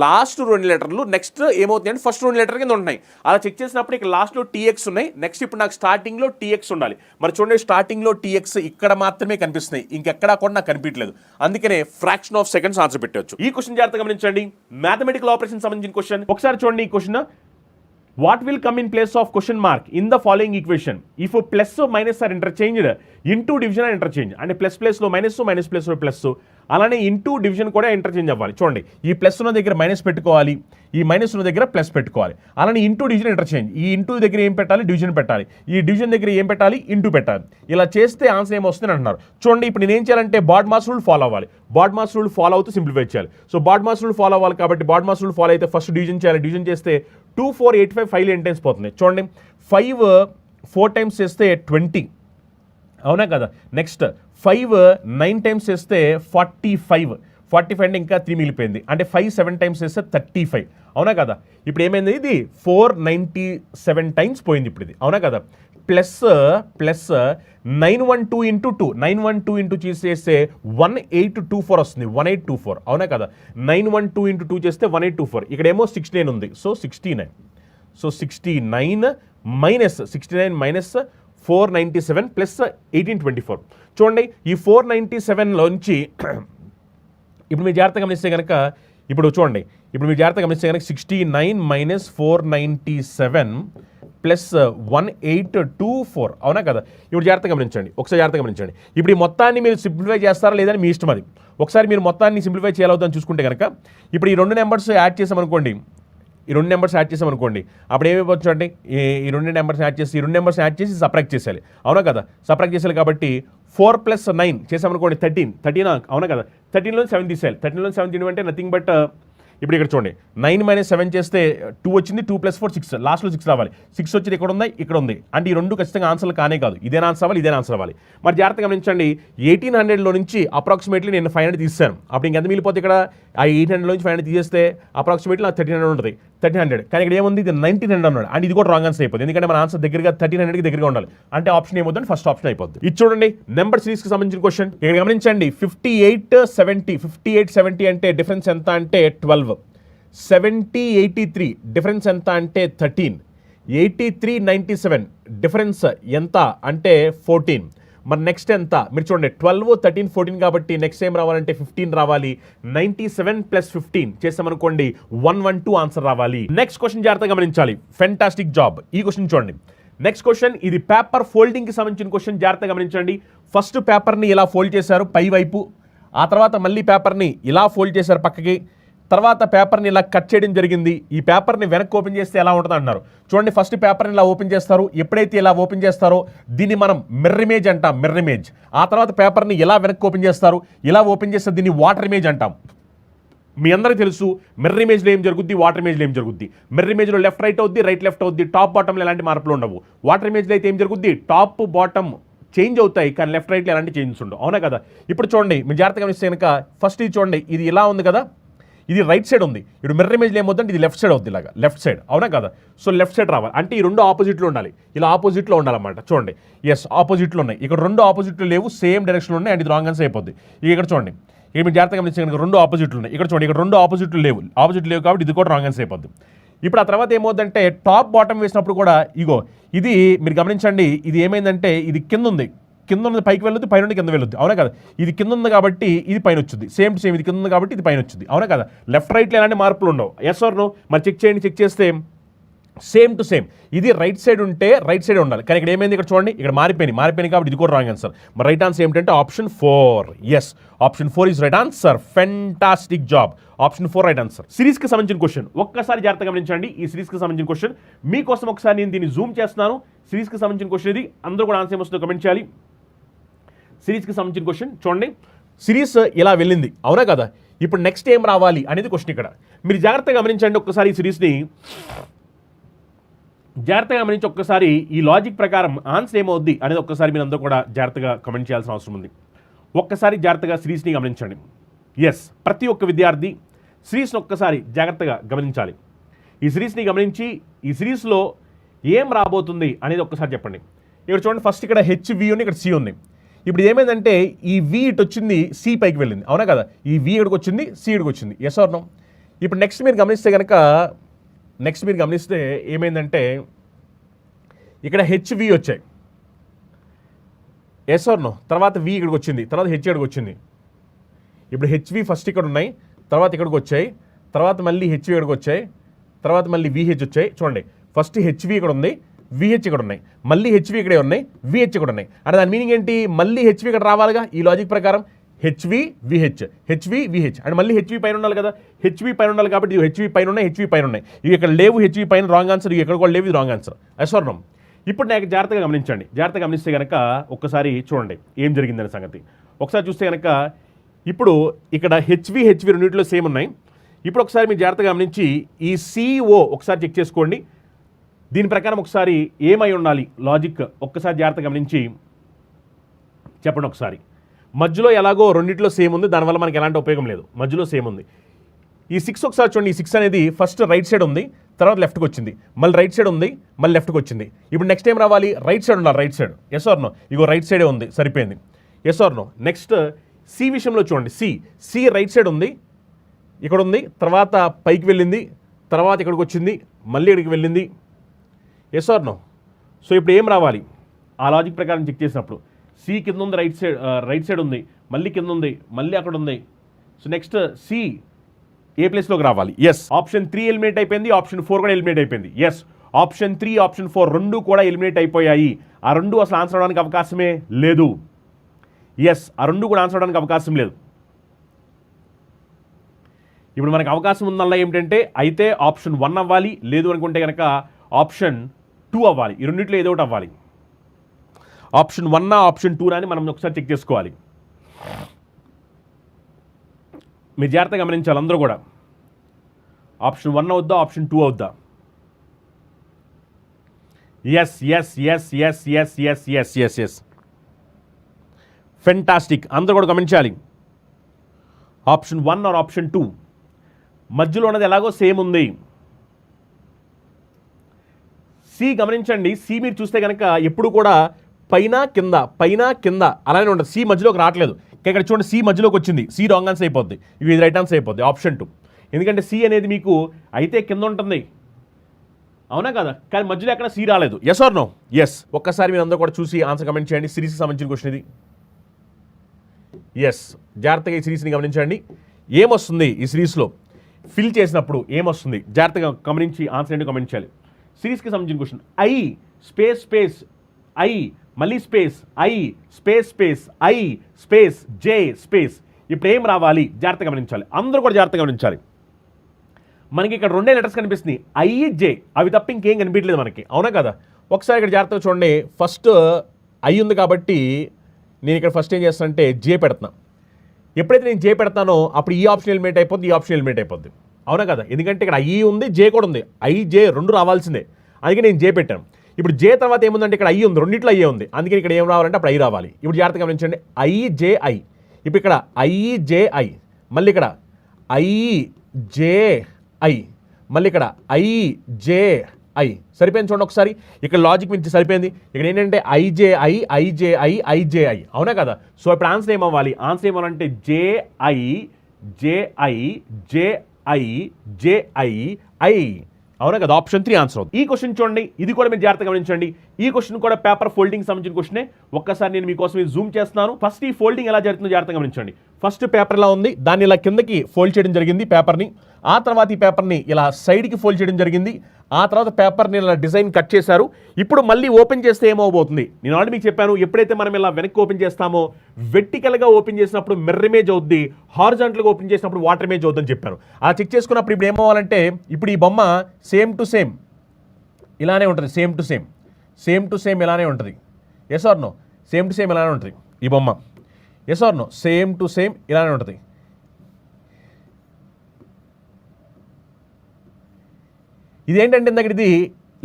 లాస్ట్ 2 లెటర్లు నెక్స్ట్ ఏమవుతుంది అంటే ఫస్ట్ 2 లెటర్ కింద ఉంటున్నాయి. అలా చెక్ చేసినప్పుడు ఇక లాస్ట్లో TX ఉన్నాయి, నెక్స్ట్ ఇప్పుడు నాకు స్టార్టింగ్లో TX ఉండాలి. మరి చూడండి స్టార్టింగ్లో TX ఇక్కడ మాత్రమే కనిపిస్తున్నాయి, ఇంకెక్కడా కూడా నాకు కనిపించలేదు. అందుకనే ఫ్రాక్షన్ ఆఫ్ సెకండ్స్ ఆన్సర్ పెట్టవచ్చు. ఈ క్వశ్చన్ జాగ్రత్తగా గమనించండి. మ్యాథమెటికల్ ఆపరేషన్ సంబంధించిన క్వశ్చన్. ఒకసారి చూడండి ఈ question. What will come in place of question mark in the following equation if plus or minus are interchanged into division and interchange? అంటే plus ప్లేస్లో మైనస్, మైనస్ ప్లేస్లో ప్లస్, అలానే ఇంటూ డివిజన్ కూడా interchange అవ్వాలి. చూడండి ఈ ప్లస్ ఉన్న దగ్గర మైనస్ పెట్టుకోవాలి, ఈ మైనస్ ఉన్న దగ్గర ప్లస్ పెట్టుకోవాలి. అలానే ఇంటూ డివిజన్ ఇంటర్చేంజ్, ఈ ఇంటూ దగ్గర ఏం పెట్టాలి? డివిజన్ పెట్టాలి. ఈ డివిజన్ దగ్గర ఏం పెట్టాలి? ఇంటూ పెట్టాలి. ఇలా చేస్తే ఆన్సర్ ఏమొస్తుంది అంటున్నారు. చూడండి ఇప్పుడు నేను ఏం చేయాలంటే బాడ్ మాస్ రూల్ ఫాలో అవ్వాలి. బాడ్ మాస్ రూల్ ఫాలో అవుతూ సింప్లిఫై చేయాలి. So BODMAS rule follow అవ్వాలి కాబట్టి బాడ్ మాస్ రూల్ ఫాలో అయితే ఫస్ట్ డివిజన్ చేయాలి. డివిజన్ చేస్తే 2, 4, 8, 5 5 ఎన్ టైమ్స్ పోతుంది. చూడండి 5 4 టైమ్స్ చేస్తే 20, అవునా కదా? నెక్స్ట్ 5 9 టైమ్స్ చేస్తే 45 అంటే ఇంకా 3 మిగిలిపోయింది. అంటే 5 7 టైమ్స్ చేస్తే 35, అవునా కదా? ఇప్పుడు ఏమైంది? ఇది 497 టైమ్స్ పోయింది ఇప్పుడు ఇది, అవునా కదా? ప్లస్ 912 ఇంటూ 2, 912 ఇంటూ చేస్తే 1824 వస్తుంది, 1824, అవునా కదా? 912 ఇంటూ 2 చేస్తే 1824. ఇక్కడేమో 69 ఉంది, సో 69. So 69 minus 497 plus 1824. చూడండి ఈ 497లోంచి ఇప్పుడు మీరు జాగ్రత్తగా గమనిస్తే కనుక ఇప్పుడు చూడండి, ఇప్పుడు మీరు జాగ్రత్తగా గమనిస్తే కనుక 69 మైనస్ 497 ప్లస్ 1824, అవునా కదా? ఇప్పుడు జాగ్రత్తగా గమనించండి, ఒకసారి జాగ్రత్తగా గమనించండి. ఇప్పుడు ఈ మొత్తాన్ని మీరు సింప్లిఫై చేస్తారా లేదని మీ ఇష్టం అది. ఒకసారి మీరు మొత్తాన్ని సింప్లిఫై చేయాలవుతుందని చూసుకుంటే కనుక ఇప్పుడు ఈ 2 నెంబర్స్ యాడ్ చేసామనుకోండి, ఈ 2 నెంబర్స్ యాడ్ చేసామనుకోండి, అప్పుడు ఏమైపోవచ్చు అంటే ఈ 2 నెంబర్స్ యాడ్ చేసి సబ్ట్రాక్ట్ చేసేయాలి, అవునా కదా? సబ్ట్రాక్ట్ చేసేయాలి కాబట్టి 4 + 9 చేసామనుకోండి 13, అవునా కదా? 13లో 7 తీసేయాలి. 13లో 7 తీయడం అంటే నథింగ్ బట్ ఇప్పుడు ఇక్కడ చూడండి 9 - 7 చేస్తే 2 వచ్చింది, 2 + 4 6, లాస్ట్లో 6 రావాలి. 6 వచ్చింది ఇక్కడ ఉంది, ఇక్కడ ఉంది. అంటే ఈ 2 ఖచ్చితంగా ఆన్సర్లు కానే కాదు, ఇదే ఆన్సర్ అవ్వాలి. మరి జాగ్రత్తగా గమనించండి, 1800లో నుంచి అప్రాక్సిమేట్లీ నేను 500 తీసాను. అప్పుడు ఇంకెంత మిగిలిపోతే ఇక్కడ ఆ 800లో నుంచి 500 తీసేస్తే అప్రాక్సిమేట్లీ నాకు 1300 ఉంటుంది. 1300, కానీ ఇక్కడ ఏముంది ఇది 1900 అన్నాడు, అండ్ ఇది కూడా రాంగ్ ఆన్సర్ అయిపోతుంది, ఎందుకంటే మన ఆన్సర్ దగ్గరగా 1300కి దగ్గరగా ఉండాలి, అంటే ఆప్షన్ ఏమవుతుంది, ఫస్ట్ ఆప్షన్ అయిపోద్ది. ఇది చూడండి నెంబర్ సిరీస్ కి సంబంధించిన క్వశ్చన్ ఇక్కడ గమనించండి. 5870 అంటే డిఫరెన్స్ ఎంత అంటే 12, 7083 డిఫరెన్స్ ఎంత అంటే 13, 8397 డిఫరెన్స్ ఎంత అంటే 14. మరి నెక్స్ట్ ఎంత మీరు చూడండి, 12, 13, 14 కాబట్టి నెక్స్ట్ ఏం రావాలంటే 15 రావాలి. 97 + 15 చేసామనుకోండి 112 ఆన్సర్ రావాలి. నెక్స్ట్ క్వశ్చన్ జాగ్రత్తగా గమనించాలి. Fantastic job. ఈ క్వశ్చన్ చూడండి. నెక్స్ట్ క్వశ్చన్ ఇది పేపర్ ఫోల్డింగ్ కి సంబంధించిన క్వశ్చన్, జాగ్రత్తగా గమనించండి. ఫస్ట్ పేపర్ని ఇలా ఫోల్డ్ చేశారు పై వైపు, ఆ తర్వాత మళ్ళీ పేపర్ని ఇలా ఫోల్డ్ చేశారు పక్కకి, తర్వాత పేపర్ని ఇలా కట్ చేయడం జరిగింది. ఈ పేపర్ని వెనక్కి ఓపెన్ చేస్తే ఎలా ఉంటుంది అంటున్నారు. చూడండి ఫస్ట్ పేపర్ని ఇలా ఓపెన్ చేస్తారు, ఎప్పుడైతే ఇలా ఓపెన్ చేస్తారో దీన్ని మనం మిర్రర్ ఇమేజ్ అంటాం, మిర్రర్ ఇమేజ్. ఆ తర్వాత పేపర్ని ఇలా వెనక్కి ఓపెన్ చేస్తారు, ఇలా ఓపెన్ చేస్తే దీన్ని వాటర్ ఇమేజ్ అంటాం. మీ అందరికీ తెలుసు మిర్రర్ ఇమేజ్లో ఏం జరుగుద్ది, వాటర్ ఇమేజ్లో ఏం జరుగుద్ది. మిర్రర్ ఇమేజ్లో లెఫ్ట్ రైట్ అవుద్ది, రైట్ లెఫ్ట్ అవుద్ది, టాప్ బాటంలో ఎలాంటి మార్పులు ఉండవు. వాటర్ ఇమేజ్లో అయితే ఏం జరుగుద్ది, టాప్ బాటమ్ చేంజ్ అవుతాయి, కానీ లెఫ్ట్ రైట్లో ఎలాంటి చేంజెస్ ఉండవు, అవునా కదా. ఇప్పుడు చూడండి మీరు జాగ్రత్తగా గమనిస్తే కనుక ఫస్ట్ ఇది చూడండి, ఇది ఇలా ఉంది కదా, ఇది రైట్ సైడ్ ఉంది. ఇప్పుడు మిర్రర్ ఇమేజ్లో ఏమవుతుందంటే ఇది లెఫ్ట్ సైడ్ అవుద్ది, ఇలాగా లెఫ్ట్ సైడ్, అవునా కదా. సో లెఫ్ట్ సైడ్ రావాలి అంటే ఈ రెండు ఆపోజిట్లో ఉండాలి, ఇలా ఆపోజిట్లో ఉండాలన్నమాట. చూడండి ఎస్ ఆపోజిట్లో ఉన్నాయి, ఇక్కడ రెండు ఆపోజిట్లు లేవు, సేమ్ డైరెక్షన్లో ఉన్నాయి, అండ్ ఇది రాంగ్ ఆన్సర్ అయిపోద్ది. ఇక్కడ చూడండి ఇక్కడ మీరు జాగ్రత్తగా గమనించే కనుక రెండు ఆపోజిట్లు ఉన్నాయి, ఇక్కడ చూడండి ఇక్కడ రెండు ఆపోజిట్లు లేవు, ఆపోజిట్లు లేవు కాబట్టి ఇది కూడా రాంగ్ ఆన్సర్ అయిపోద్ది. ఇప్పుడు ఆ తర్వాత ఏమవుతుందంటే టాప్ బాటమ్ వేసినప్పుడు కూడా ఇగో ఇది మీరు గమనించండి, ఇది ఏమైందంటే ఇది కింద ఉంది, కింద ఉన్నది పైకి వెళ్ళొద్దు, పైన కింద వెళ్ళొద్దు, అవునా కదా. ఇది కింద ఉంది కాబట్టి ఇది పైన వచ్చింది, సేమ్ టు సేమ్ ఇది కింద ఉంది కాబట్టి ఇది పైన వచ్చింది, అవునా కదా. లెఫ్ట్ రైట్లో ఎలాంటి మార్పులు ఉండవు. ఎస్ ఆర్ నో మరి చెక్ చేయండి, చెక్ చేస్తే సేమ్ టు సేమ్ ఇది రైట్ సైడ్ ఉంటే రైట్ సైడ్ ఉండాలి, కానీ ఇక్కడ ఏమైంది, ఇక్కడ చూడండి ఇక్కడ మారిపోయింది కాబట్టి ఇది కూడా రాంగ్ ఆన్సర్. మరి రైట్ ఆన్సర్ ఏమిటంటే option 4. Yes option 4 is right answer. Fantastic job. Option 4 right answer. సిరీస్కి సంబంధించిన క్వశ్చన్ ఒక్కసారి జాగ్రత్తగా గమనించండి. ఈ సిరీస్కి సంబంధించిన క్వశ్చన్ మీకోసం ఒకసారి నేను దీన్ని జూమ్ చేస్తున్నాను. సిరీస్కి సంబంధించిన క్వశ్చన్ ఇది, అందరూ కూడా ఆన్సర్ ఏమొస్తుందో కమెంట్ చేయాలి. సిరీస్కి సంబంధించిన క్వశ్చన్ చూడండి, సిరీస్ ఇలా వెళ్ళింది, అవునా కదా. ఇప్పుడు నెక్స్ట్ ఏం రావాలి అనేది క్వశ్చన్. ఇక్కడ మీరు జాగ్రత్తగా గమనించండి ఒక్కసారి ఈ సిరీస్ని జాగ్రత్తగా గమనించి ఒక్కసారి ఈ లాజిక్ ప్రకారం ఆన్సర్ ఏమవుద్ది అనేది ఒక్కసారి మీరు అందరూ కూడా జాగ్రత్తగా కమెంట్ చేయాల్సిన అవసరం ఉంది. ఒక్కసారి జాగ్రత్తగా సిరీస్ని గమనించండి. ఎస్ ప్రతి ఒక్క విద్యార్థి సిరీస్ని ఒక్కసారి జాగ్రత్తగా గమనించాలి. ఈ సిరీస్ని గమనించి ఈ సిరీస్లో ఏం రాబోతుంది అనేది ఒక్కసారి చెప్పండి. ఇక్కడ చూడండి ఫస్ట్ ఇక్కడ హెచ్వి ఉంది, ఇక్కడ సి ఉంది. ఇప్పుడు ఏమైందంటే ఈ వి ఇటు వచ్చింది, సి పైకి వెళ్ళింది, అవునా కదా. ఈ వి ఇక్కడికి వచ్చింది, సి ఇక్కడికి వచ్చింది, ఎస్ ఆర్ నో. ఇప్పుడు నెక్స్ట్ మీరు గమనిస్తే ఏమైందంటే ఇక్కడ హెచ్వి వచ్చాయి, ఎస్ ఆర్ నో. తర్వాత వి ఇక్కడికి వచ్చింది, తర్వాత హెచ్ ఇక్కడికి వచ్చింది. ఇప్పుడు హెచ్వి ఫస్ట్ ఇక్కడ ఉన్నాయి, తర్వాత ఇక్కడికి వచ్చాయి, తర్వాత మళ్ళీ హెచ్వి ఇక్కడికి వచ్చాయి, తర్వాత మళ్ళీ విహెచ్ వచ్చాయి. చూడండి ఫస్ట్ హెచ్వి ఇక్కడ ఉంది, విహెచ్ ఇక్కడ ఉన్నాయి, మళ్ళీ హెచ్వి ఇక్కడే ఉన్నాయి, విహెచ్ ఇక్కడ ఉన్నాయి. అంటే దాని మీనింగ్ ఏంటి, మళ్ళీ హెచ్వి ఇక్కడ రావాలిగా. ఈ లాజిక్ ప్రకారం హెచ్వి విహెచ్ అండ్ మళ్ళీ హెచ్వి పైన ఉండాలి కదా. హెచ్వి పైన ఉండాలి కాబట్టి హెచ్వి పైన ఉన్నాయి, హెచ్వి పైన ఉన్నాయి. ఇవి ఇక్కడ లేవు, హెచ్వి పైన రాంగ్ ఆన్సర్, ఇవి ఎక్కడ కూడా లేవు, ఇది రాంగ్ ఆన్సర్. అస్వర్ణం. ఇప్పుడు నాకు జాగ్రత్తగా గమనించండి. జాగ్రత్తగా గమనిస్తే కనుక ఒక్కసారి చూడండి ఏం జరిగిందనే సంగతి. ఒకసారి చూస్తే కనుక ఇప్పుడు ఇక్కడ హెచ్వి రెండింటిలో సేమ్ ఉన్నాయి. ఇప్పుడు ఒకసారి మీరు జాగ్రత్తగా గమనించి ఈ సిఓ ఒకసారి చెక్ చేసుకోండి. దీని ప్రకారం ఒకసారి ఏమై ఉండాలి లాజిక్ ఒక్కసారి జాగ్రత్తగా గమనించి చెప్పండి ఒకసారి. మధ్యలో ఎలాగో రెండింటిలో సేమ్ ఉంది, దానివల్ల మనకి ఎలాంటి ఉపయోగం లేదు, మధ్యలో సేమ్ ఉంది. ఈ 6 ఒకసారి చూడండి, ఈ 6 అనేది ఫస్ట్ రైట్ సైడ్ ఉంది, తర్వాత లెఫ్ట్కి వచ్చింది, మళ్ళీ రైట్ సైడ్ ఉంది, మళ్ళీ లెఫ్ట్కి వచ్చింది. ఇప్పుడు నెక్స్ట్ ఏం రావాలి, రైట్ సైడ్ ఉండాలి, right side. Yes or no. ఇగో రైట్ సైడే ఉంది, సరిపోయింది. Yes or no. Next C విషయంలో చూడండి, సి రైట్ సైడ్ ఉంది, ఇక్కడ ఉంది, తర్వాత పైకి వెళ్ళింది, తర్వాత ఇక్కడికి వచ్చింది, మళ్ళీ ఇక్కడికి వెళ్ళింది. Yes or no. సో ఇప్పుడు ఏం రావాలి ఆ లాజిక్ ప్రకారం చెక్ చేసినప్పుడు, సి కింద ఉంది, రైట్ సైడ్ ఉంది, మళ్ళీ కింద ఉంది, మళ్ళీ అక్కడ ఉంది. సో నెక్స్ట్ సి ఏ ప్లేస్లోకి రావాలి. ఎస్ ఆప్షన్ 3 ఎలిమినేట్ అయిపోయింది, ఆప్షన్ 4 కూడా ఎలిమినేట్ అయిపోయింది. ఎస్ ఆప్షన్ 3 ఆప్షన్ 4 రెండు కూడా ఎలిమినేట్ అయిపోయాయి. ఆ రెండు అసలు ఆన్సర్ అవడానికి అవకాశమే లేదు. ఎస్ ఆ రెండు కూడా ఆన్సర్ అవడానికి అవకాశం లేదు. ఇప్పుడు మనకు అవకాశం ఉందల్లా ఏమిటంటే అయితే ఆప్షన్ 1 అవ్వాలి, లేదు అనుకుంటే కనుక ఆప్షన్ 2 అవ్వాలి. ఈ రెండింటిలో ఏదో ఒకటి అవ్వాలి. ఆప్షన్ 1 ఆప్షన్ 2 అని మనం ఒకసారి చెక్ చేసుకోవాలి. మీరు జాగ్రత్తగా గమనించాలి అందరూ కూడా. ఆప్షన్ 1 అవుద్దా, ఆప్షన్ 2 అవుద్దా? Yes fantastic. అందరూ కూడా గమనించాలి. ఆప్షన్ 1 ఆర్ ఆప్షన్ 2 మధ్యలో ఉన్నది ఎలాగో సేమ్ ఉంది. సి గమనించండి, సి మీరు చూస్తే కనుక ఎప్పుడు కూడా పైన కింద అలానే ఉంటుంది. సి మధ్యలోకి రావట్లేదు. ఇక్కడ చూడండి, సి మధ్యలోకి వచ్చింది. సి రాంగ్ ఆన్సర్ అయిపోద్ది, ఇది రైట్ ఆన్సర్ అయిపోద్ది, ఆప్షన్ 2. ఎందుకంటే సి అనేది మీకు అయితే కింద ఉంటుంది, అవునా కదా, కానీ మధ్యలో ఎక్కడ సి రాలేదు. Yes or no? ఎస్. ఒక్కసారి మీరు అందరూ కూడా చూసి ఆన్సర్ కమెంట్ చేయండి. సిరీస్కి సంబంధించిన క్వశ్చన్ ఇది. ఎస్, జాగ్రత్తగా ఈ సిరీస్ని గమనించండి. ఏమొస్తుంది ఈ సిరీస్లో ఫిల్ చేసినప్పుడు ఏమొస్తుంది జాగ్రత్తగా గమనించి ఆన్సర్ ఏంటో కమెంట్ చేయాలి. సిరీస్కి సంబంధించిన క్వశ్చన్ ఐ స్పేస్ ఐ మళ్ళీ space I space I space J space. ఇప్పుడు ఏం రావాలి జాగ్రత్తగా గమనించాలి, అందరూ కూడా జాగ్రత్తగా గమనించాలి. మనకి ఇక్కడ 2 లెటర్స్ కనిపిస్తుంది, ఐ జే, అవి తప్ప ఇంకేం కనిపించలేదు మనకి, అవునా కదా. ఒకసారి ఇక్కడ జాగ్రత్తగా చూడండి, ఫస్ట్ ఐ ఉంది కాబట్టి నేను ఇక్కడ ఫస్ట్ ఏం చేస్తానంటే జే పెడుతున్నా. ఎప్పుడైతే నేను జే పెడతానో అప్పుడు ఈ ఆప్షన్ ఎలిమినేట్ అయిపోద్ది, ఈ ఆప్షన్ ఎలిమినేట్ అయిపోద్ది, అవునా కదా. ఎందుకంటే ఇక్కడ ఐ ఉంది, జే కూడా ఉంది, ఐ జే 2 రావాల్సిందే, అందుకే నేను జే పెట్టాను. ఇప్పుడు జే తర్వాత ఏముందంటే ఇక్కడ ఐ ఉంది, రెండిట్లో ఐ ఉంది, అందుకే ఇక్కడ ఏం రావాలంటే అప్పుడు ఐ రావాలి. ఇప్పుడు జాగ్రత్తగా గమనించండి, ఐ జే ఐ. ఇప్పుడు ఇక్కడ ఐ జే ఐ, మళ్ళీ ఇక్కడ ఐ జే ఐ, మళ్ళీ ఇక్కడ ఐ జే ఐ. సరిపోయింది చూడండి ఒకసారి, ఇక్కడ లాజిక్ మించి సరిపోయింది. ఇక్కడ ఏంటంటే ఐజేఐ ఐజేఐ ఐజేఐ, అవునా కదా. సో ఇప్పుడు ఆన్సర్ ఏమవ్వాలి, ఆన్సర్ ఏమవ్వాలంటే J I J I J I J I I, అవునా కదా. ఆప్షన్ 3 ఆన్సర్ అవుతుంది. ఈ క్వశ్చన్ చూడండి, ఇది కూడా మీరు జాగ్రత్తగా గమనించండి. ఈ క్వశ్చన్ కూడా పేపర్ ఫోల్డింగ్ సంబంధించిన క్వశ్చనే. ఒక్కసారి నేను మీకోసం జూమ్ చేస్తున్నాను. ఫస్ట్ ఈ ఫోల్డింగ్ ఎలా జరుగుతుందో జాగ్రత్తగా గమనించండి. ఫస్ట్ పేపర్ ఎలా ఉంది, దాన్ని ఇలా కిందకి ఫోల్డ్ చేయడం జరిగింది పేపర్ని. ఆ తర్వాత ఈ పేపర్ని ఇలా సైడ్కి ఫోల్డ్ చేయడం జరిగింది. ఆ తర్వాత పేపర్ని ఇలా డిజైన్ కట్ చేశారు. ఇప్పుడు మళ్ళీ ఓపెన్ చేస్తే ఏమవబోతుంది, నేను ఆల్రెడీ మీకు చెప్పాను, ఎప్పుడైతే మనం ఇలా వెనక్కి ఓపెన్ చేస్తామో వెర్టికల్గా ఓపెన్ చేసినప్పుడు మిర్రర్ ఇమేజ్ అవుద్ది, హారిజాంటల్గా ఓపెన్ చేసినప్పుడు వాటర్ ఇమేజ్ అవుద్దని చెప్పాను. అలా చెక్ చేసుకున్నప్పుడు ఇప్పుడు ఏమవ్వాలంటే, ఇప్పుడు ఈ బొమ్మ సేమ్ టు సేమ్ ఇలానే ఉంటుంది, సేమ్ టు సేమ్ ఇలానే ఉంటుంది. Yes or no? Same to same ఇలానే ఉంటుంది ఈ బొమ్మ. Yes or no? Same to same ఇలానే ఉంటుంది. ఇదేంటంటే ఇందాక ఇది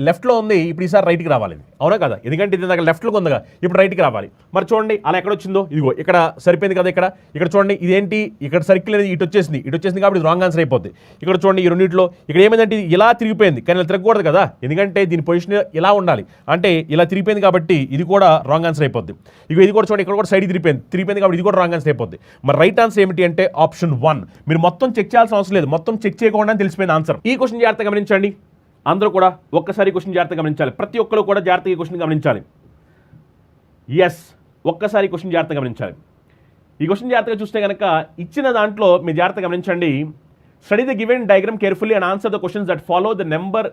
లెఫ్ట్లో ఉంది, ఇప్పుడు ఈసారి రైట్కి రావాలి, అవునా కదా. ఎందుకంటే ఇది ఇందాక లెఫ్ట్లో ఉందిగా, ఇప్పుడు రైట్కి రావాలి. మరి చూడండి అలా ఎక్కడ వచ్చిందో, ఇదిగో ఇక్కడ సరిపోయింది కదా. ఇక్కడ చూడండి, ఇదేంటి, ఇక్కడ సర్కిల్ అనేది ఇటు వచ్చేసింది కాబట్టి ఇది రాంగ్ ఆన్సర్ అయిపోద్ది. ఇక్కడ చూడండి, ఈ రెండింటిలో ఇక్కడ ఏమైందంటే ఇది ఇలా తిరిగిపోయింది, కానీ ఇలా తిరగకూడదు కదా, ఎందుకంటే దీని పొజిషన్ ఇలా ఉండాలి. అంటే ఇలా తిరిగిపోయింది కాబట్టి ఇది కూడా రాంగ్ ఆన్సర్ అయిపోద్ది. ఇక ఇది కూడా చూడండి, ఇక్కడ కూడా సైడ్ తిరిగిపోయింది కాబట్టి ఇది కూడా రాంగ్ ఆన్సర్ అయిపోద్ది. మరి రైట్ ఆన్సర్ ఏమిటి అంటే ఆప్షన్ 1. మీరు మొత్తం చెక్ చేయాల్సిన అవసరం లేదు, మొత్తం చెక్ చేయకుండా తెలిసిపోయింది ఆన్సర్. ఈ క్వశ్చన్ జాగ్రత్తగా గమనించండి, అందరూ కూడా ఒక్కసారి క్వశ్చన్ జాగ్రత్తగా గమనించాలి. ప్రతి ఒక్కరు కూడా జాగ్రత్తగా క్వశ్చన్ గమనించాలి. ఎస్, ఒక్కసారి క్వశ్చన్ జాగ్రత్తగా గమనించాలి. ఈ క్వశ్చన్ జాగ్రత్తగా చూస్తే కనుక ఇచ్చిన దాంట్లో మీరు జాగ్రత్తగా గమనించండి. Study the given diagram carefully and answer the questions that follow the number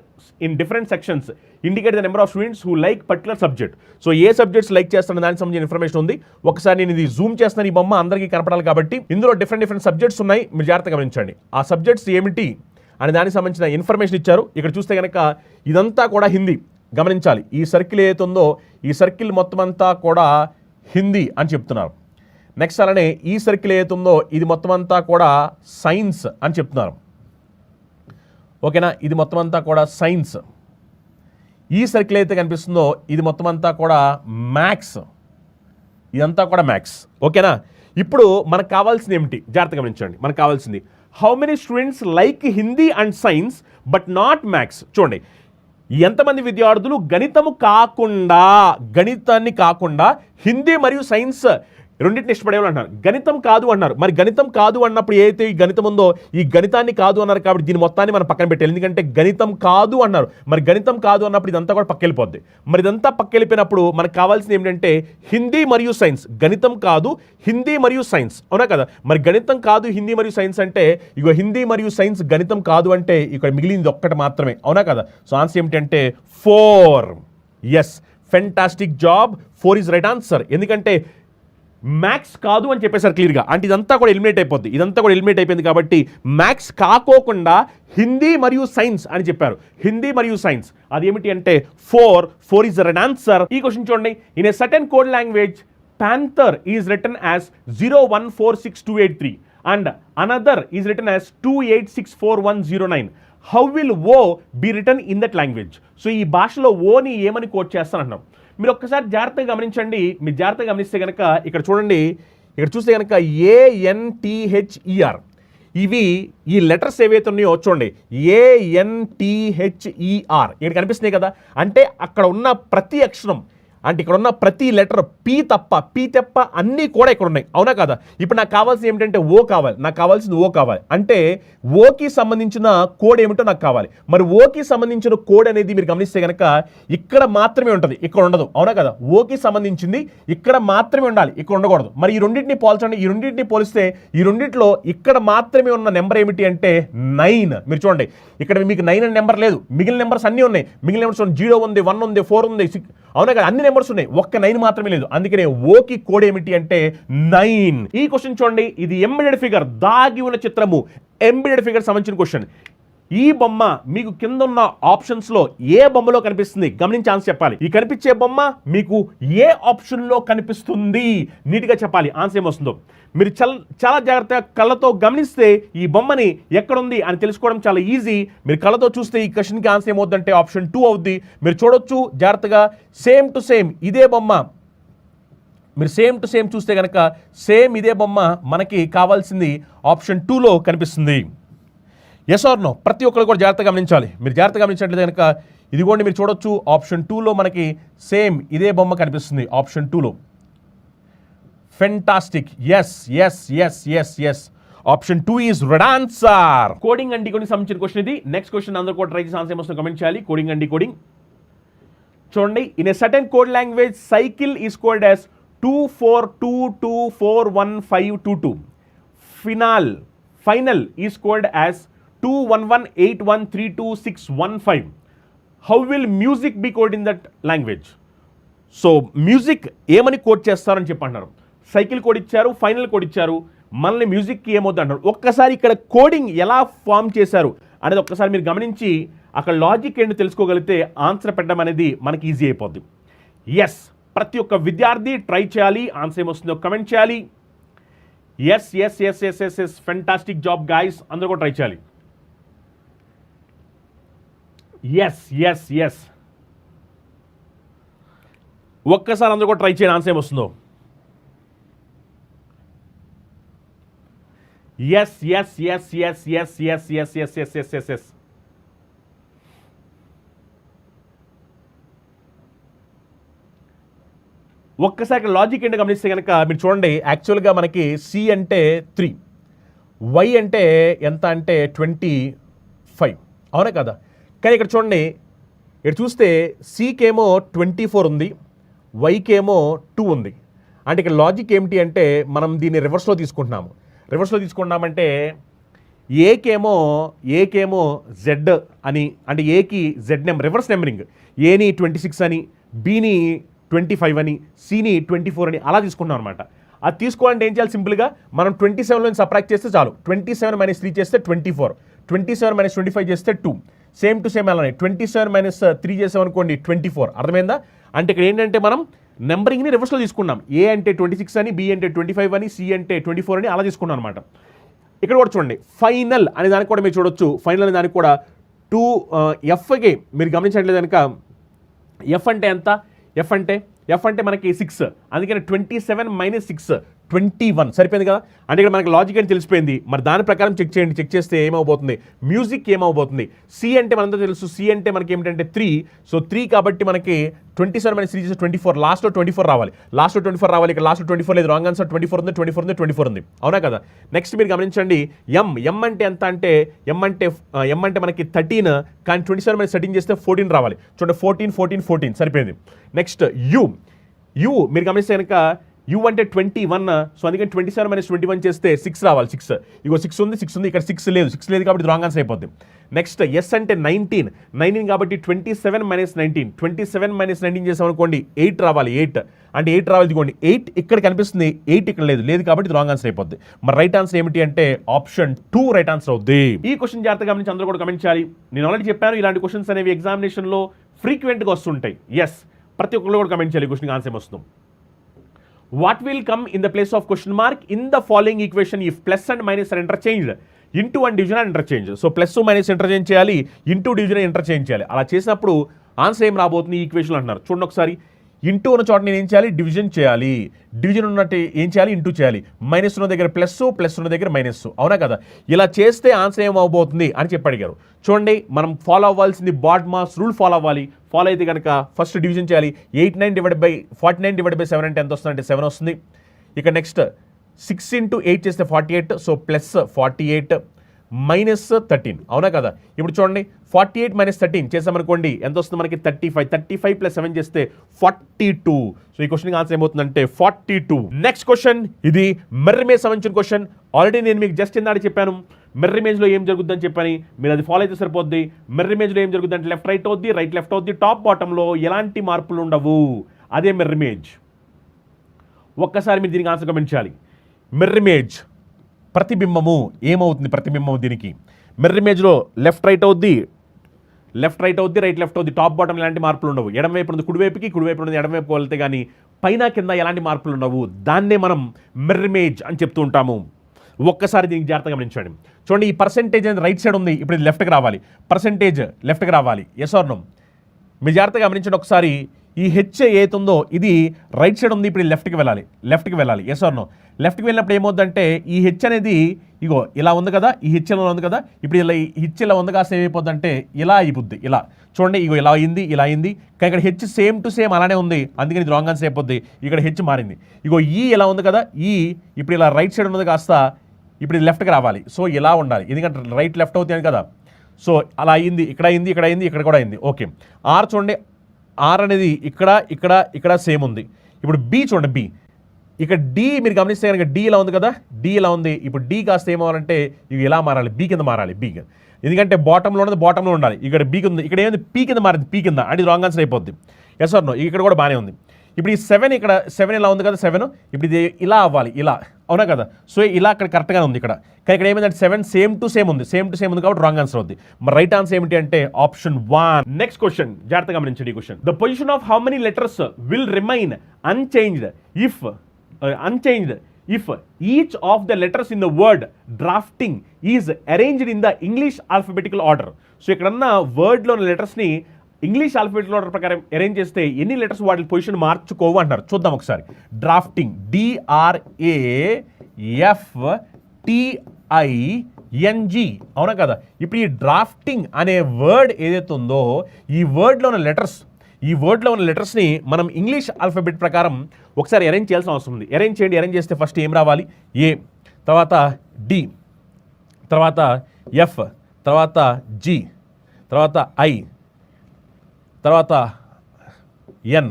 in different sections indicate the number of students who like particular subject. So A subjects like చేస్తారో దానికి సంబంధించిన ఇన్ఫర్మేషన్ ఉంది. ఒకసారి నేను ఇది జూమ్ చేస్తాను, ఈ బొమ్మ అందరికీ కనపడాలి కాబట్టి. ఇందులో డిఫరెంట్ సబ్జెక్ట్స్ ఉన్నాయి, మీరు జాగ్రత్తగా గమనించండి. ఆ సబ్జెక్ట్స్ ఏమిటి అని దానికి సంబంధించిన ఇన్ఫర్మేషన్ ఇచ్చారు. ఇక్కడ చూస్తే కనుక ఇదంతా కూడా హిందీ, గమనించాలి. ఈ సర్కిల్ ఏదైతే ఉందో ఈ సర్కిల్ మొత్తం అంతా కూడా హిందీ అని చెప్తున్నారు. నెక్స్ట్ అలానే ఈ సర్కిల్ ఏదైతే ఉందో ఇది మొత్తం అంతా కూడా సైన్స్ అని చెప్తున్నారు, ఓకేనా. ఇది మొత్తం అంతా కూడా సైన్స్. ఈ సర్కిల్ అయితే కనిపిస్తుందో ఇది మొత్తం అంతా కూడా మ్యాథ్స్, ఇదంతా కూడా మ్యాథ్స్, ఓకేనా. ఇప్పుడు మనకు కావాల్సింది ఏమిటి జాగ్రత్తగా గమనించండి. మనకు కావాల్సింది how many students like Hindi and science but not maths. చూడండి, ఎంతమంది విద్యార్థులు గణితాన్ని కాకుండా హిందీ మరియు సైన్స్ రెండింటిని ఇష్టపడేవాళ్ళు అంటున్నారు. గణితం కాదు అన్నారు. మరి గణితం కాదు అన్నప్పుడు ఏదైతే ఈ గణితం ఉందో ఈ గణితాన్ని కాదు అన్నారు కాబట్టి దీని మొత్తాన్ని మనం పక్కన పెట్టాలి. ఎందుకంటే గణితం కాదు అన్నారు. మరి గణితం కాదు అన్నప్పుడు ఇదంతా కూడా పక్కెళ్ళిపోద్ది. మరి ఇదంతా పక్కెళ్ళిపోయినప్పుడు మనకు కావాల్సింది ఏంటంటే హిందీ మరియు సైన్స్. గణితం కాదు, హిందీ మరియు సైన్స్, అవునా కదా. మరి గణితం కాదు, హిందీ మరియు సైన్స్ అంటే ఇగో హిందీ మరియు సైన్స్, గణితం కాదు అంటే ఇక్కడ మిగిలింది ఒక్కటి మాత్రమే, అవునా కదా. సో ఆన్సర్ ఏమిటంటే 4. Yes, fantastic job, 4 is right answer. ఎందుకంటే మ్యాథ్స్ కాదు అని చెప్పేసారు క్లియర్గా, అంటే ఇదంతా కూడా ఎలిమినేట్ అయిపోద్ది. ఇదంతా కూడా ఎలిమినేట్ అయిపోయింది కాబట్టి మ్యాథ్స్ కాకోకుండా హిందీ మరియు సైన్స్ అని చెప్పారు. హిందీ మరియు సైన్స్ అదేమిటి అంటే 4 ఈజ్ రైట్ ఆన్సర్. ఈ క్వశ్చన్ చూడండి, in a certain code language Panther is written as 0146283 and another is written as 28641009. How will O be written in that language? So ఈ భాషలో ఓని ఏమని కోట్ చేస్తానంటున్నాం. మీరు ఒక్కసారి జాగ్రత్తగా గమనించండి. మీరు జాగ్రత్తగా గమనిస్తే కనుక ఇక్కడ చూడండి, ఇక్కడ చూస్తే కనుక ANTHER ఇవి ఈ లెటర్స్ ఏవైతే ఉన్నాయో చూడండి, ANTHER ఇక్కడ కనిపిస్తున్నాయి కదా, అంటే అక్కడ ఉన్న ప్రతి అక్షరం, అంటే ఇక్కడ ఉన్న ప్రతి లెటర్ పీ తప్ప అన్నీ కూడా ఇక్కడ ఉన్నాయి, అవునా కదా? ఇప్పుడు నాకు కావాల్సింది ఏమిటంటే ఓ కావాలి, నాకు కావాల్సింది ఓ కావాలి, అంటే ఓకి సంబంధించిన కోడ్ ఏమిటో నాకు కావాలి. మరి ఓకి సంబంధించిన కోడ్ అనేది మీరు గమనిస్తే కనుక ఇక్కడ మాత్రమే ఉంటుంది, ఇక్కడ ఉండదు, అవునా కదా? ఓకి సంబంధించింది ఇక్కడ మాత్రమే ఉండాలి, ఇక్కడ ఉండకూడదు. మరి ఈ రెండింటిని పోల్చండి, ఈ రెండింటిని పోలిస్తే ఈ రెండింటిలో ఇక్కడ మాత్రమే ఉన్న నెంబర్ ఏమిటి అంటే 9. మీరు చూడండి, ఇక్కడ మీకు 9 అనే నెంబర్ లేదు, మిగిలిన నెంబర్స్ అన్నీ ఉన్నాయి. మిగిలిన నెంబర్స్ 0 ఉంది, 1 ఉంది, 4 ఉంది, 6, అవునా కదా? అన్ని నెంబర్స్ ఉన్నాయి, ఒక్క 9 మాత్రమే లేదు. అందుకనే ఓకి కోడ్ ఏమిటి అంటే 9. ఈ క్వశ్చన్ చూడండి, ఇది ఎంబెడెడ్ ఫిగర్, దాగి ఉన్న చిత్రము, ఎంబెడెడ్ ఫిగర్ సంబంధించిన క్వశ్చన్. ఈ బొమ్మ మీకు కింద ఉన్న ఆప్షన్స్ లో ఏ బొమ్మలో కనిపిస్తుంది గమనించి ఆన్సర్ చెప్పాలి. ఈ కనిపించే బొమ్మ మీకు ఏ ఆప్షన్ లో కనిపిస్తుంది నీట్గా చెప్పాలి, ఆన్సర్ ఏమొస్తుందో. మీరు చాలా జాగ్రత్తగా కళ్ళతో గమనిస్తే ఈ బొమ్మని ఎక్కడుంది అని తెలుసుకోవడం చాలా ఈజీ. మీరు కళ్ళతో చూస్తే ఈ క్వశ్చన్కి ఆన్సర్ ఏమవుతుందంటే ఆప్షన్ 2 అవుద్ది. మీరు చూడొచ్చు జాగ్రత్తగా, సేమ్ టు సేమ్ ఇదే బొమ్మ, మీరు సేమ్ టు సేమ్ చూస్తే కనుక సేమ్ ఇదే బొమ్మ మనకి కావాల్సింది ఆప్షన్ 2లో కనిపిస్తుంది. Yes or no? ప్రతి ఒక్కరు కూడా జాగ్రత్తగా గమనించాలి. మీరు జాగ్రత్తగా గమనించినట్లయితే కనుక ఇదిగోండి మీరు చూడొచ్చు, ఆప్షన్ 2లో మనకి సేమ్ ఇదే బొమ్మ కనిపిస్తుంది, ఆప్షన్ 2లో. Fantastic, yes yes yes yes yes, option 2 is right answer. Coding and decoding సంబంధించిన క్వశ్చన్ ఇది. నెక్స్ట్ క్వశ్చన్ అందరూ కూడా ట్రై చేసి ఆన్సర్ ఏమొస్తుందో కమెంట్ చేయాలి. కోడింగ్ అండ్ డీకోడింగ్ చూడండి, in a certain code language cycle is coded as 2422415522. Final is coded as 21181326115. How will music be code in that language? So music ఏమని code చేస్తారని చెప్పంటున్నారు. Cycle code ఇచ్చారు, final code ఇచ్చారు, మనల్ని మ్యూజిక్కి ఏమవుతుంది అంటారు. ఒక్కసారి ఇక్కడ కోడింగ్ ఎలా ఫామ్ చేశారు అనేది ఒక్కసారి మీరు గమనించి అక్కడ లాజిక్ ఏంటో తెలుసుకోగలిగితే ఆన్సర్ పెట్టడం అనేది మనకి ఈజీ అయిపోద్ది. ఎస్, ప్రతి ఒక్క విద్యార్థి ట్రై చేయాలి, ఆన్సర్ ఏమొస్తుందో కమెంట్ చేయాలి. Yes yes yes yes yes yes, fantastic job guys, అందరూ కూడా ట్రై చేయాలి. ఎస్ ఎస్ ఎస్, ఒక్కసారి అందరూ కూడా ట్రై చేయండి, ఆన్సర్ ఏమొస్తుందో. Yes yes yes yes yes yes yes yes yes yes yes yes. ఒక్కసారి లాజిక్ ఏంటో గమనిస్తే కనుక మీరు చూడండి, యాక్చువల్గా మనకి సి అంటే 3, వై అంటే ఎంత అంటే 25, అవునా కదా? కానీ ఇక్కడ చూడండి, ఇక్కడ చూస్తే సికేమో 24 ఉంది, వైకేమో 2 ఉంది. అంటే ఇక్కడ లాజిక్ ఏమిటి అంటే మనం దీన్ని రివర్స్లో తీసుకుంటున్నాము. రివర్స్లో తీసుకుంటున్నామంటే ఏకేమో జెడ్ అని, అంటే ఏకి జెడ్ నెంబర్, రివర్స్ నెంబరింగ్, ఏని 26 అని, బీని 25 అని, సిని 24 అని అలా తీసుకుంటున్నాం అనమాట. అది తీసుకోవాలంటే ఏం చేయాలి? సింపుల్గా మనం 27లో సబ్ట్రాక్ట్ చేస్తే చాలు. 27 - 3 చేస్తే 24, 27 - 25 చేస్తే 2, సేమ్ టు సేమ్ అలానే 27 - 3 చేసామనుకోండి 24. అర్థమైందా? అంటే ఇక్కడ ఏంటంటే మనం నెంబరింగ్ని రివర్స్లో తీసుకున్నాం. ఏ అంటే 26 అని, బి అంటే 25 అని, సి అంటే 24 అని అలా తీసుకున్నాం అనమాట. ఇక్కడ కూడా చూడండి, ఫైనల్ అనే దానికి కూడా మీరు చూడొచ్చు. ఫైనల్ అనే దానికి కూడా 2 ఎఫ్కి మీరు గమనించట్లేదు కనుక ఎఫ్ అంటే ఎంత? ఎఫ్ అంటే మనకి 6, అందుకని 27 - 6 21 సరిపోయింది కదా. అంటే ఇక్కడ మనకి లాజిక్ అని తెలిసిపోయింది. మరి దాని ప్రకారం చెక్ చేయండి. చెక్ చేస్తే ఏమవబోతుంది? మ్యూజిక్ ఏమవబోతుంది? సి అంటే మనంతా తెలుసు, సి అంటే మనకి ఏమిటంటే 3. సో 3 కాబట్టి మనకి 27 - 3 చేస్తే 24, లాస్ట్లో 24 రావాలి. ఇక్కడ లాస్ట్లో 24 లేదు, రాంగ్ ఆన్సర్. 24 ఉంది, అవునా కదా? నెక్స్ట్ మీరు గమనించండి, ఎం అంటే ఎంత అంటే ఎం అంటే మనకి 13, కానీ 27 - 13 చేస్తే 14 రావాలి. చూడండి 14 సరిపోయింది. నెక్స్ట్ యు మీరు గమనిస్తే కనుక యు అంటే 21, సో అందుకని 27 - 21 చేస్తే 6 రావాలి. 6 ఉంది, ఇక్కడ 6 లేదు కాబట్టి రాంగ్ ఆన్సర్ అయిపోద్ది. నెక్స్ట్ ఎస్ అంటే 19 కాబట్టి 27 - 19, 27 - 19 చేసామనుకోండి 8 రావాలి. 8 అంటే 8 రావాలి. ఇదిగోండి 8 ఇక్కడ కనిపిస్తుంది, 8 ఇక్కడ లేదు కాబట్టి రాంగ్ ఆన్సర్ అయిపోద్ది. మరి రైట్ ఆన్సర్ ఏమిటి అంటే ఆప్షన్ 2 రైట్ ఆన్సర్ అవుద్ది. ఈ క్వశ్చన్ జాగ్రత్తగా గమనించి అందరూ కూడా కమెంట్ చేయాలి. నేను ఆల్రెడీ చెప్పాను, ఇలాంటి క్వశ్చన్స్ అనేవి ఎగ్జామినేషన్లో ఫ్రీక్వెంట్గా వస్తుంటాయి. ఎస్, ప్రతి ఒక్కరు కూడా కమెంట్ చేయాలి. క్వశ్చన్ ఆన్సర్ వస్తుంది. What will come in the place of question mark in the following equation if plus and minus are interchanged? Into and division and interchange. So plus minus interchange చేయాలి, into division interchange చేయాలి. అలా చేసినప్పుడు answer ఏం రాబోతుంది ఈ equation అంటున్నారు. చూడండి ఒకసారి, ఇంటూ ఉన్న చోట నేను ఏం చేయాలి, డివిజన్ చేయాలి. డివిజన్ ఉన్నట్టు ఏం చేయాలి, ఇంటూ చేయాలి. మైనస్ ఉన్న దగ్గర ప్లస్, ప్లస్ ఉన్న దగ్గర మైనస్. అవునా కదా? ఇలా చేస్తే ఆన్సర్ ఏమవబోతుంది అని చెప్పి అడిగారు. చూడండి, మనం ఫాలో అవ్వాల్సింది బాడ్ మాస్ రూల్ ఫాలో అవ్వాలి. ఫాలో అయితే కనుక ఫస్ట్ డివిజన్ చేయాలి. 49/49/7 అంటే ఎంత వస్తుంది అంటే 7 వస్తుంది. ఇక నెక్స్ట్ 6 × 8 చేస్తే 48, సో ప్లస్ 48 మైనస్ 13. అవునా కదా? ఇప్పుడు చూడండి, 48 - 13 చేసామనుకోండి ఎంత వస్తుంది మనకి, 35. 35 + 7 చేస్తే 42. సో ఈ క్వశ్చన్కి ఆన్సర్ ఏమవుతుందంటే 42. నెక్స్ట్ క్వశ్చన్, ఇది మిర్రర్ ఇమేజ్ సంబంధించిన క్వశ్చన్. ఆల్రెడీ నేను మీకు జస్ట్ ఇందాక చెప్పాను మిర్రర్ ఇమేజ్లో ఏం జరుగుతుందని చెప్పని, మీరు అది ఫాలో అయితే సరిపోద్ది. మిర్రర్ ఇమేజ్లో ఏం జరుగుతుందంటే లెఫ్ట్ రైట్ అవుద్ది, రైట్ లెఫ్ట్ అవుద్ది, టాప్ బాటంలో ఎలాంటి మార్పులు ఉండవు. అదే మిర్రర్ ఇమేజ్. ఒక్కసారి మీరు దీనికి ఆన్సర్ గమనించాలి. మిర్రర్ ఇమేజ్ ప్రతిబింబము ఏమవుతుంది, ప్రతిబింబం దీనికి మిర్రర్ ఇమేజ్లో లెఫ్ట్ రైట్ అవుద్ది, రైట్ లెఫ్ట్ అవుద్ది, టాప్ బాటం ఎలాంటి మార్పులు ఉండవు. ఎడమవైపు ఉంది కుడివైపుకి, కుడివైపు ఉంది ఎడమవైపు వెళ్తే కానీ పైన కింద ఎలాంటి మార్పులు ఉండవు. దాన్నే మనం మిర్రర్ ఇమేజ్ అని చెప్తూ ఉంటాము. ఒక్కసారి దీనికి జాగ్రత్తగా గమనించండి. చూడండి, ఈ పర్సెంటేజ్ అనేది రైట్ సైడ్ ఉంది, ఇప్పుడు ఇది లెఫ్ట్కి రావాలి. పర్సెంటేజ్ లెఫ్ట్కి రావాలి. Yes or no? మీరు జాగ్రత్తగా గమనించండి ఒకసారి. ఈ హెచ్ ఏతుందో ఇది రైట్ సైడ్ ఉంది, ఇప్పుడు లెఫ్ట్కి వెళ్ళాలి. Yes or no? లెఫ్ట్కి వెళ్ళినప్పుడు ఏమవుద్దంటే ఈ హెచ్ అనేది ఇగో ఇలా ఉంది కదా, ఈ హెచ్ ఇలా ఉంది కదా, ఇప్పుడు ఇలా ఈ హెచ్ ఇలా ఉంది కాస్త ఏమైపోద్దంటే ఇలా అయిపోద్ది. ఇలా చూడండి, ఇగో ఇలా అయింది. కానీ ఇక్కడ హెచ్ సేమ్ టు సేమ్ అలానే ఉంది, అందుకని ఇది రాంగ్ ఆన్సర్ అయిపోద్ది. ఇక్కడ హెచ్ మారింది. ఇగో ఈ ఇలా ఉంది కదా, ఈ ఇప్పుడు ఇలా రైట్ సైడ్ ఉన్నది కాస్త ఇప్పుడు ఇది లెఫ్ట్కి రావాలి. సో ఇలా ఉండాలి, ఎందుకంటే రైట్ లెఫ్ట్ అవుతుంది కదా. సో అలా అయింది, ఇక్కడ కూడా అయింది. ఓకే, ఆర్ చూడండి, ఆర్ అనేది ఇక్కడ సేమ్ ఉంది. ఇప్పుడు బి చూడండి, బి ఇక్కడ డి మీరు గమనిస్తే కనుక డి ఇలా ఉంది కదా, డి ఇలా ఉంది. ఇప్పుడు డి కాస్త ఏమవ్వాలంటే ఇవి ఎలా మారాలి, బి కింద మారాలి. బి ఎందుకంటే బాటంలో ఉన్నది బాటంలో ఉండాలి. ఇక్కడ బి కింద, ఇక్కడ ఏమైంది పీ కింద మారింది, పీ కింద అంటే రాంగ్ ఆన్సర్ అయిపోద్ది. Yes or no? ఇక్కడ కూడా బాగానే ఉంది. ఇప్పుడు ఈ 7 ఇక్కడ 7 ఇలా ఉంది కదా, 7 ఇప్పుడు ఇది ఇలా అవ్వాలి, ఇలా. అవునా కదా? సో ఇలా అక్కడ కరెక్ట్గానే ఉంది. ఇక్కడ కానీ ఇక్కడ ఏమైందంటే 7 సేమ్ టు సేమ్ ఉంది కాబట్టి రాంగ్ ఆన్సర్ అవుద్ది. మరి రైట్ ఆన్సర్ ఏమిటి అంటే ఆప్షన్ 1. నెక్స్ట్ క్వశ్చన్ జాగ్రత్తగా గమనించండి. ఈ question, the position of how many letters will remain unchanged if each of the letters in the word drafting is arranged in the English alphabetical order. So ఇక్కడన్న వర్డ్లోని లెటర్స్ని English alphabetical order ప్రకారం arrange చేస్తే ఎన్ని letters వాటి position మార్చుకోవు అంటారు. చూద్దాం ఒకసారి. Drafting, DRAFTING. అవునా కదా? ఇప్పుడు ఈ డ్రాఫ్టింగ్ అనే వర్డ్ ఏదైతే ఉందో ఈ వర్డ్లో ఉన్న లెటర్స్ని మనం ఇంగ్లీష్ ఆల్ఫాబెట్ ప్రకారం ఒకసారి అరేంజ్ చేయాల్సిన అవసరం ఉంది. అరేంజ్ చేస్తే ఫస్ట్ ఏం రావాలి, ఏ, తర్వాత డి, తర్వాత ఎఫ్, తర్వాత జి, తర్వాత ఐ, తర్వాత ఎన్,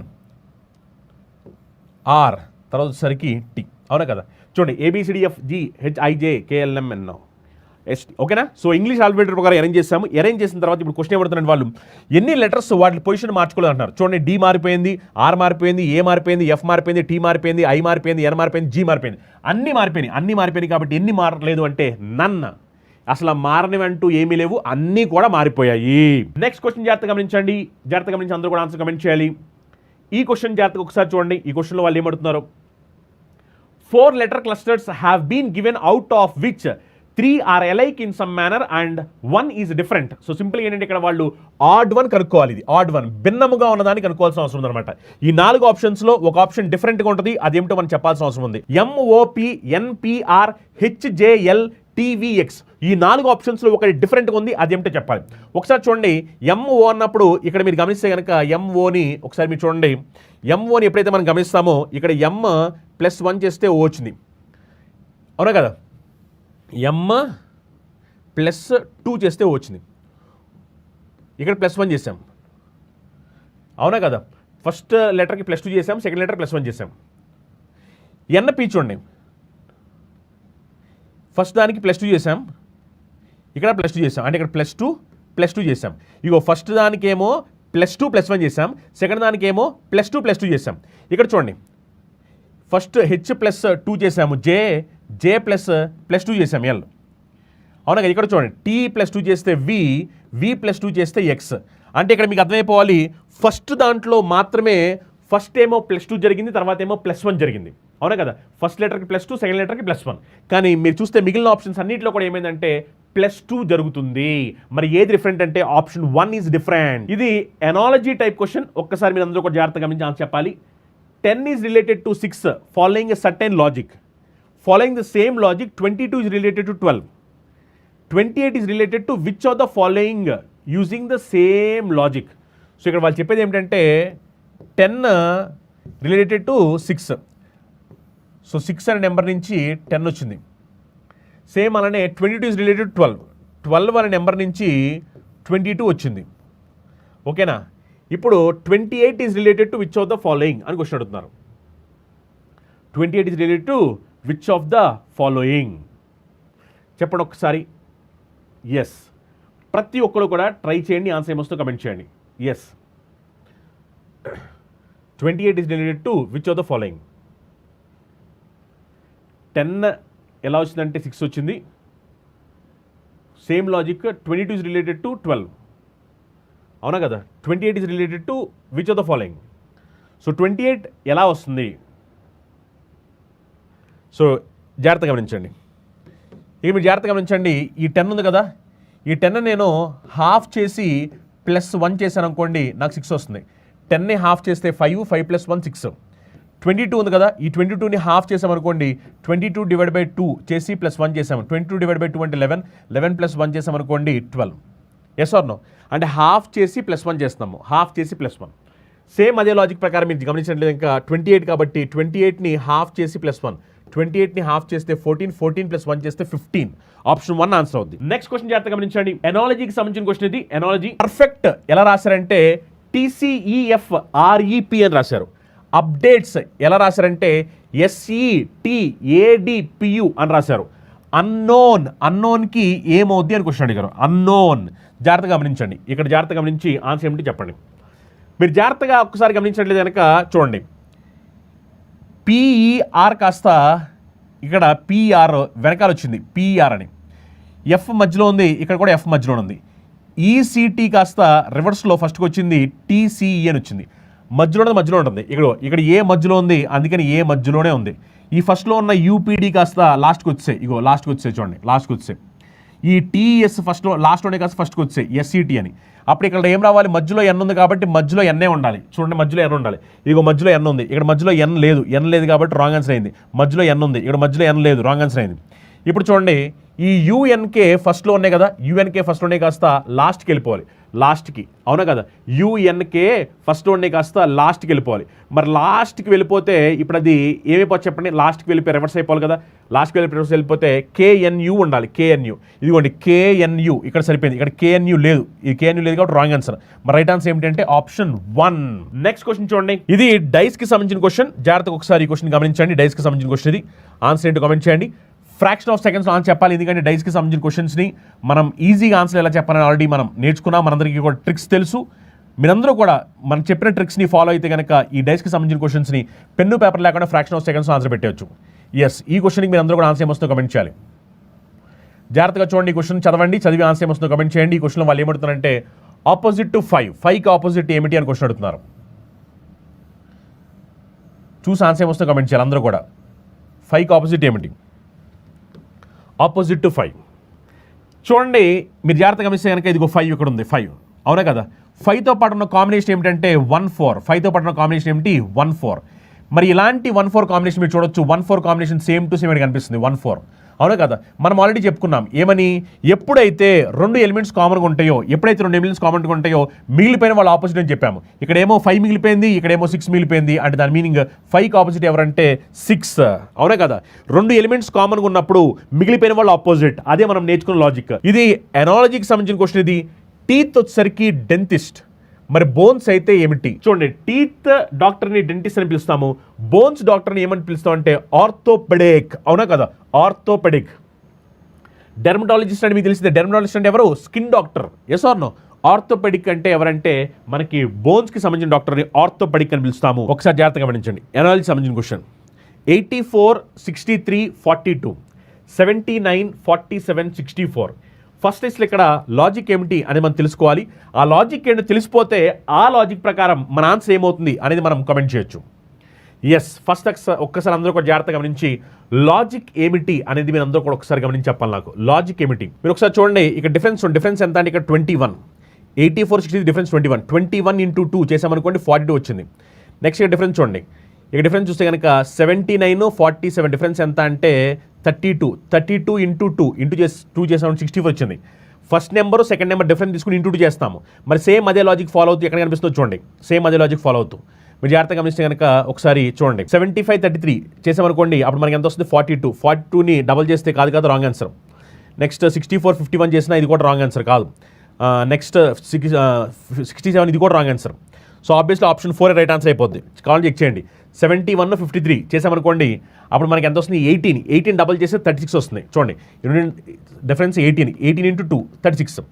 ఆర్, తర్వాత వచ్చేసరికి టి. అవునా కదా? చూడండి, ABCDFGHIJKLMN ST. ఓకేనా? సో ఇంగ్లీష్ ఆల్ఫాబెట్ ప్రకారం అరేంజ్ చేసాము. అరేంజ్ చేసిన తర్వాత ఇప్పుడు క్వశ్చన్ ఏమడుతున్నాడు వాళ్ళు, ఎన్ని లెటర్స్ వాటి పొజిషన్ మార్చుకోలేదు అంటున్నారు. చూడండి, డి మారిపోయింది, ఆర్ మారిపోయింది, ఏ మారిపోయింది, ఎఫ్ మారిపోయింది, టీ మారిపోయింది, ఐ మారిపోయింది, ఎన్ మారిపోయింది, జీ మారిపోయింది. అన్నీ మారిపోయినాయి కాబట్టి ఎన్ని మారలేదు అంటే నన్. అసలు మారనివంటూ ఏమీ లేవు, అన్నీ కూడా మారిపోయాయి. నెక్స్ట్ క్వశ్చన్ జాగ్రత్తగా గమనించండి. అందరూ కూడా ఆన్సర్ కమెంట్ చేయాలి. ఈ క్వశ్చన్ జాగ్రత్తగా ఒకసారి చూడండి. ఈ క్వశ్చన్లో వాళ్ళు ఏమడుతున్నారు, 4 letter clusters have been given out of which 3 are alike in some manner and 1 is different. So సింపుల్గా ఏంటంటే ఇక్కడ వాళ్ళు ఆడ్ 1 కనుక్కోవాలి. ఇది ఆడ్ 1 భిన్నముగా ఉన్నదాన్ని కనుక్కోవాల్సిన అవసరం ఉందన్నమాట. ఈ 4 ఆప్షన్స్లో ఒక ఆప్షన్ డిఫరెంట్గా ఉంటుంది, అదేమిటో మనం చెప్పాల్సిన అవసరం ఉంది. MOPNPRHJLTVX ఈ 4 ఆప్షన్స్లో ఒకటి డిఫరెంట్గా ఉంది, అదేమిటో చెప్పాలి. ఒకసారి చూడండి, MO అన్నప్పుడు ఇక్కడ మీరు గమనిస్తే కనుక MOని ఒకసారి మీరు చూడండి. MOని ఎప్పుడైతే మనం గమనిస్తామో ఇక్కడ M+1 చేస్తే O వచ్చింది. అవునా కదా? M+2 చేస్తే O వచ్చింది. ఇక్కడ +1 చేసాం. అవునా కదా? ఫస్ట్ లెటర్కి +2 చేసాం, సెకండ్ లెటర్ +1 చేసాం. NP చూడండి, ఫస్ట్ దానికి +2 చేసాం, ఇక్కడ +2 చేసాం, అంటే ఇక్కడ +2 చేసాం. ఇగో ఫస్ట్ దానికేమో +2+1 చేసాం, సెకండ్ దానికేమో +2+2 చేసాం. ఇక్కడ చూడండి, ఫస్ట్ H+2 చేసాము, J+2 చేసాం, L. అవునా కదా? ఇక్కడ చూడండి, T+2 చేస్తే V+2 చేస్తే X. అంటే ఇక్కడ మీకు అర్థమైపోవాలి, ఫస్ట్ దాంట్లో మాత్రమే ఫస్ట్ ఏమో +2 జరిగింది, తర్వాత ఏమో +1 జరిగింది. అవునా కదా? ఫస్ట్ లెటర్కి +2, సెకండ్ లెటర్కి +1. కానీ మీరు చూస్తే మిగిలిన ఆప్షన్స్ అన్నింటిలో కూడా ఏమైందంటే +2 జరుగుతుంది. మరి ఏది డిఫరెంట్ అంటే ఆప్షన్ 1 ఈజ్ డిఫరెంట్. ఇది ఎనాలజీ టైప్ క్వశ్చన్. ఒక్కసారి మీరు అందరూ ఒక జాగ్రత్తగా గమనించి ఆన్సర్ చెప్పాలి. 10 is related to 6 following a certain logic. Following the same logic 22 is related to 12. 28 is related to which of the following using the same logic. So ఇక్కడ వాళ్ళు చెప్పేది ఏమిటంటే 10 రిలేటెడ్ టు 6. సో 6 అనే నెంబర్ నుంచి 10 వచ్చింది. Same అలానే 22 is related to 12. 12 అనే number నుంచి 22 వచ్చింది. ఓకేనా? ఇప్పుడు 28 is related to which of the following అని క్వశ్చన్ అడుగుతున్నారు. 28 is related to which of the following చెప్పండి ఒకసారి. ఎస్, ప్రతి ఒక్కరు కూడా ట్రై చేయండి, ఆన్సర్ ఏమొస్తుందో కమెంట్ చేయండి. Yes, 28 is related to which of the following. 10 ఎలా వచ్చిందంటే 6 వచ్చింది. Same logic 22 is related to 12. అవునా కదా? 28 is related to which of the following. So 28 ఎలా వస్తుంది? సో జాగ్రత్తగా గమనించండి. ఇక మీరు జాగ్రత్తగా గమనించండి. ఈ 10 ఉంది కదా, ఈ 10 నేను హాఫ్ చేసి +1 చేశాను అనుకోండి, నాకు 6 వస్తుంది. 10ని హాఫ్ చేస్తే 5, 5 + 1 6. 22 ఉంది కదా, ఈ 22ని హాఫ్ చేసామనుకోండి, 22 డివైడ్ బై 2 చేసి +1 చేసాము. 22 డివైడ్ బై 2 అంటే 11, 11 + 1 చేసామనుకోండి 12. Yes or no? అంటే హాఫ్ చేసి +1 చేస్తున్నాము, హాఫ్ చేసి +1. సేమ్ అదే లాజిక్ ప్రకారం మీరు గమనించినట్లేదు. ఇంకా 28 కాబట్టి 28ని హాఫ్ చేసి +1, 28ని హాఫ్ చేస్తే 14, 14 + 1 చేస్తే 15. ఆప్షన్ 1 ఆన్సర్ అవుద్ది. నెక్స్ట్ క్వశ్చన్ జాగ్రత్తగా గమనించండి. ఎనాలజీకి సంబంధించిన క్వశ్చన్ ఇది. ఎనాలజీ పర్ఫెక్ట్ ఎలా రాశారంటే TCEFREP అని రాశారు. అప్డేట్స్ ఎలా రాశారంటే SETADPU అని రాశారు. అన్నోన్, అన్నోన్కి ఏమవుద్ది అని క్వశ్చన్ అడిగారు. అన్నోన్ జాగ్రత్తగా గమనించండి. ఇక్కడ జాగ్రత్తగా గమనించి ఆన్సర్ ఏమిటి చెప్పండి. మీరు జాగ్రత్తగా ఒక్కసారి గమనించినట్లయితే కనుక చూడండి, PER కాస్త ఇక్కడ PR వెనకాల వచ్చింది, PER అని. F మధ్యలో ఉంది, ఇక్కడ కూడా F మధ్యలో ఉంది. ECT కాస్త రివర్స్లో ఫస్ట్కి వచ్చింది, TCE అని వచ్చింది. మధ్యలో ఉంటుంది. ఇక్కడ ఏ మధ్యలో ఉంది, అందుకని ఏ మధ్యలోనే ఉంది. ఈ ఫస్ట్లో ఉన్న UPD కాస్త లాస్ట్కి వచ్చాయి. లాస్ట్కి వచ్చాయి చూడండి, లాస్ట్కి వచ్చాయి. ఈ TES ఫస్ట్లో లాస్ట్లోనే కాస్త ఫస్ట్కి వచ్చాయి, SET అని. అప్పుడు ఇక్కడ ఏం రావాలి? మధ్యలో N ఉంది కాబట్టి మధ్యలో N ఉండాలి. చూడండి, మధ్యలో N ఉండాలి. మధ్యలో N ఉంది, ఇక్కడ మధ్యలో N లేదు కాబట్టి రాంగ్ ఆన్సర్ అయింది. మధ్యలో N ఉంది, ఇక్కడ మధ్యలో N లేదు, రాంగ్ ఆన్సర్ అయింది. ఇప్పుడు చూడండి, ఈ UNK ఫస్ట్లో ఉన్నాయి కదా, UNK ఫస్ట్లో ఉన్నాయి కాస్త లాస్ట్కి వెళ్ళిపోవాలి, లాస్ట్కి. అవునా కదా? UNK ఫస్ట్లో ఉన్నాయి కాస్త లాస్ట్కి వెళ్ళిపోవాలి. మరి లాస్ట్కి వెళ్ళిపోతే ఇప్పుడు అది ఏమైపోతుంది చెప్పండి? లాస్ట్కి వెళ్ళిపోయి రివర్స్ అయిపోవాలి కదా. లాస్ట్కి రివర్స్ వెళ్ళిపోతే KNU ఉండాలి, KNU. ఇదిగోండి KNU ఇక్కడ సరిపోయింది, ఇక్కడ KNU లేదు. ఇది KNU లేదు కాబట్టి రాంగ్ ఆన్సర్. మరి రైట్ ఆన్సర్ ఏమిటంటే ఆప్షన్ 1. నెక్స్ట్ క్వశ్చన్ చూడండి, ఇది డైస్కి సంబంధించిన క్వశ్చన్. జాగ్రత్తగా ఒకసారి ఈ క్వశ్చన్ గమనించండి. డైస్కి సంబంధించిన క్వశ్చన్ ఇది. ఆన్సర్ ఏంటో కామెంట్ చేయండి. ఫ్రాక్షన్ ఆఫ్ సెకండ్స్లో ఆన్సర్ చెప్పాలి, ఎందుకంటే డైస్కి సంబంధించిన క్వశ్చన్స్ని మనం ఈజీగా ఆన్సర్ ఎలా చెప్పాలని ఆల్రెడీ మనం నేర్చుకున్నాం. మనందరికీ కూడా ట్రిక్స్ తెలుసు. మీరందరూ కూడా మనం చెప్పిన ట్రిక్స్ని ఫాలో అయితే కనుక ఈ డైస్కి సంబంధించిన క్వశ్చన్స్ని పెన్ను పేపర్ లేకుండా ఫ్రాక్షన్ ఆఫ్ సెకండ్స్లో ఆన్సర్ పెట్టవచ్చు. ఎస్, ఈ క్వశ్చన్కి మీరు అందరూ కూడా ఆన్సర్ ఏమొస్తుందో కమెంట్ చేయాలి. జాగ్రత్తగా చూడండి, ఈ క్వశ్చన్ చదవండి, చదివి ఆన్సర్ ఏమొస్తుందో కమెంట్ చేయండి. ఈ క్వశ్చన్లో వాళ్ళు ఏమడుతున్నారంటే ఆపోజిట్ టు 5, 5కి ఆపోజిట్ ఏమిటి అని క్వశ్చన్ అడుగుతున్నారు. చూసి ఆన్సర్ ఏమొస్తుందో కమెంట్ చేయాలి అందరూ కూడా. 5కి ఆపోజిట్ ఏమిటి? ఆపోజిట్ టు 5 చూడండి, మీరు జాగ్రత్తగా గమనిస్తే కనుక ఇదిగో 5 ఇక్కడ ఉంది, 5. అవునా కదా? 5తో పాటు ఉన్న కాంబినేషన్ ఏమిటంటే 1 4. 5తో పాటు ఉన్న కాంబినేషన్ ఏమిటి? 1 4. మరి ఇలాంటి 1 4 కాంబినేషన్ మీరు చూడొచ్చు. 1 4 కాంబినేషన్ సేమ్ టు సేమ్ కనిపిస్తుంది, 1 4. అవునా కదా? మనం ఆల్రెడీ చెప్పుకున్నాం ఏమని, ఎప్పుడైతే 2 ఎలిమెంట్స్ కామన్గా ఉంటాయో, ఎప్పుడైతే 2 ఎలిమెంట్స్ కామన్గా ఉంటాయో మిగిలిపోయిన వాళ్ళు ఆపోజిట్ అని చెప్పాము. ఇక్కడేమో 5 మిగిలిపోయింది, ఇక్కడేమో 6 మిగిలిపోయింది. అంటే దాని మీనింగ్ 5కి ఆపోజిట్ ఎవరంటే 6. అవునా కదా? 2 ఎలిమెంట్స్ కామన్గా ఉన్నప్పుడు మిగిలిపోయిన వాళ్ళు ఆపోజిట్. అదే మనం నేర్చుకున్న లాజిక్. ఇది ఎనాలజీకి సంబంధించిన క్వశ్చన్. ఇది టీత్ వచ్చేసరికి డెంటిస్ట్. మరి బోన్స్ అయితే ఏమిటి? చూడండి, టీత్ డాక్టర్ని డెంటిస్ట్ అని పిలుస్తాము, బోన్స్ డాక్టర్ని ఏమని పిలుస్తాం అంటే ఆర్థోపెడిక్. అవునా కదా? ఆర్థోపెడిక్. డెర్మటాలజిస్ట్ అంటే మీకు తెలిసిందే. డెర్మటాలజిస్ట్ అంటే ఎవరు? Skin doctor. Yes or no? Orthopedic అంటే ఎవరంటే మనకి బోన్స్కి సంబంధించిన డాక్టర్ని ఆర్థోపెడిక్ అని పిలుస్తాము. ఒకసారి జాగ్రత్తగా గమనించండి. ఎనాలజీ సంబంధించిన క్వశ్చన్. 84 63 42 79 47 64. ఫస్ట్ టెస్ట్లో ఇక్కడ లాజిక్ ఏమిటి అనేది మనం తెలుసుకోవాలి. ఆ లాజిక్ ఏంటో తెలిసిపోతే ఆ లాజిక్ ప్రకారం మన ఆన్సర్ ఏమవుతుంది అనేది మనం కమెంట్ చేయొచ్చు. ఎస్ ఫస్ట్ ఒక్కసారి అందరూ కూడా జాగ్రత్తగా గమనించి లాజిక్ ఏమిటి అనేది మీరు అందరూ కూడా ఒకసారి గమనించి చెప్పాలి నాకు. లాజిక్ ఏమిటి మీరు ఒకసారి చూడండి. ఇక్కడ డిఫరెన్స్ ఎంత అంటే ఇక్కడ 21, 84, 60 డిఫరెన్స్ 21 ఇంటూ 2 చేసామనుకోండి 42 వచ్చింది. నెక్స్ట్ ఇక్కడ డిఫరెన్స్ చూడండి. ఇక డిఫరెన్స్ చూస్తే కనుక 79, 47 డిఫరెన్స్ ఎంత అంటే 32 ఇంటూ 2 చేసాము 64 వచ్చింది. First number second number difference తీసుకుని ఇంటూ 2 చేస్తాము. మరి సేమ్ అదే లాజిక్ ఫాలో అవుతూ ఎక్కడ కనిపిస్తుందో చూడండి. సేమ్ అదే లాజిక్ ఫాలో అవుతూ మీరు జాగ్రత్తగా గమనిస్తే కనుక ఒకసారి చూడండి. 75, 33 చేసామనుకోండి అప్పుడు మనకి ఎంత వస్తుంది 42ని డబల్ చేస్తే కాదు రాంగ్ ఆన్సర్. నెక్స్ట్ 64, 51 చేసినా ఇది కూడా రాంగ్ ఆన్సర్ కాదు. నెక్స్ట్ 67 ఇది కూడా wrong answer. So obviously option 4 right answer అయిపోద్ది. కావాలి చెక్ చేయండి. 71, 53 చేసామనుకోండి అప్పుడు మనకి ఎంత వస్తుంది 18 డబల్ చేస్తే 36 వస్తుంది. చూడండి difference 18 into 2 36.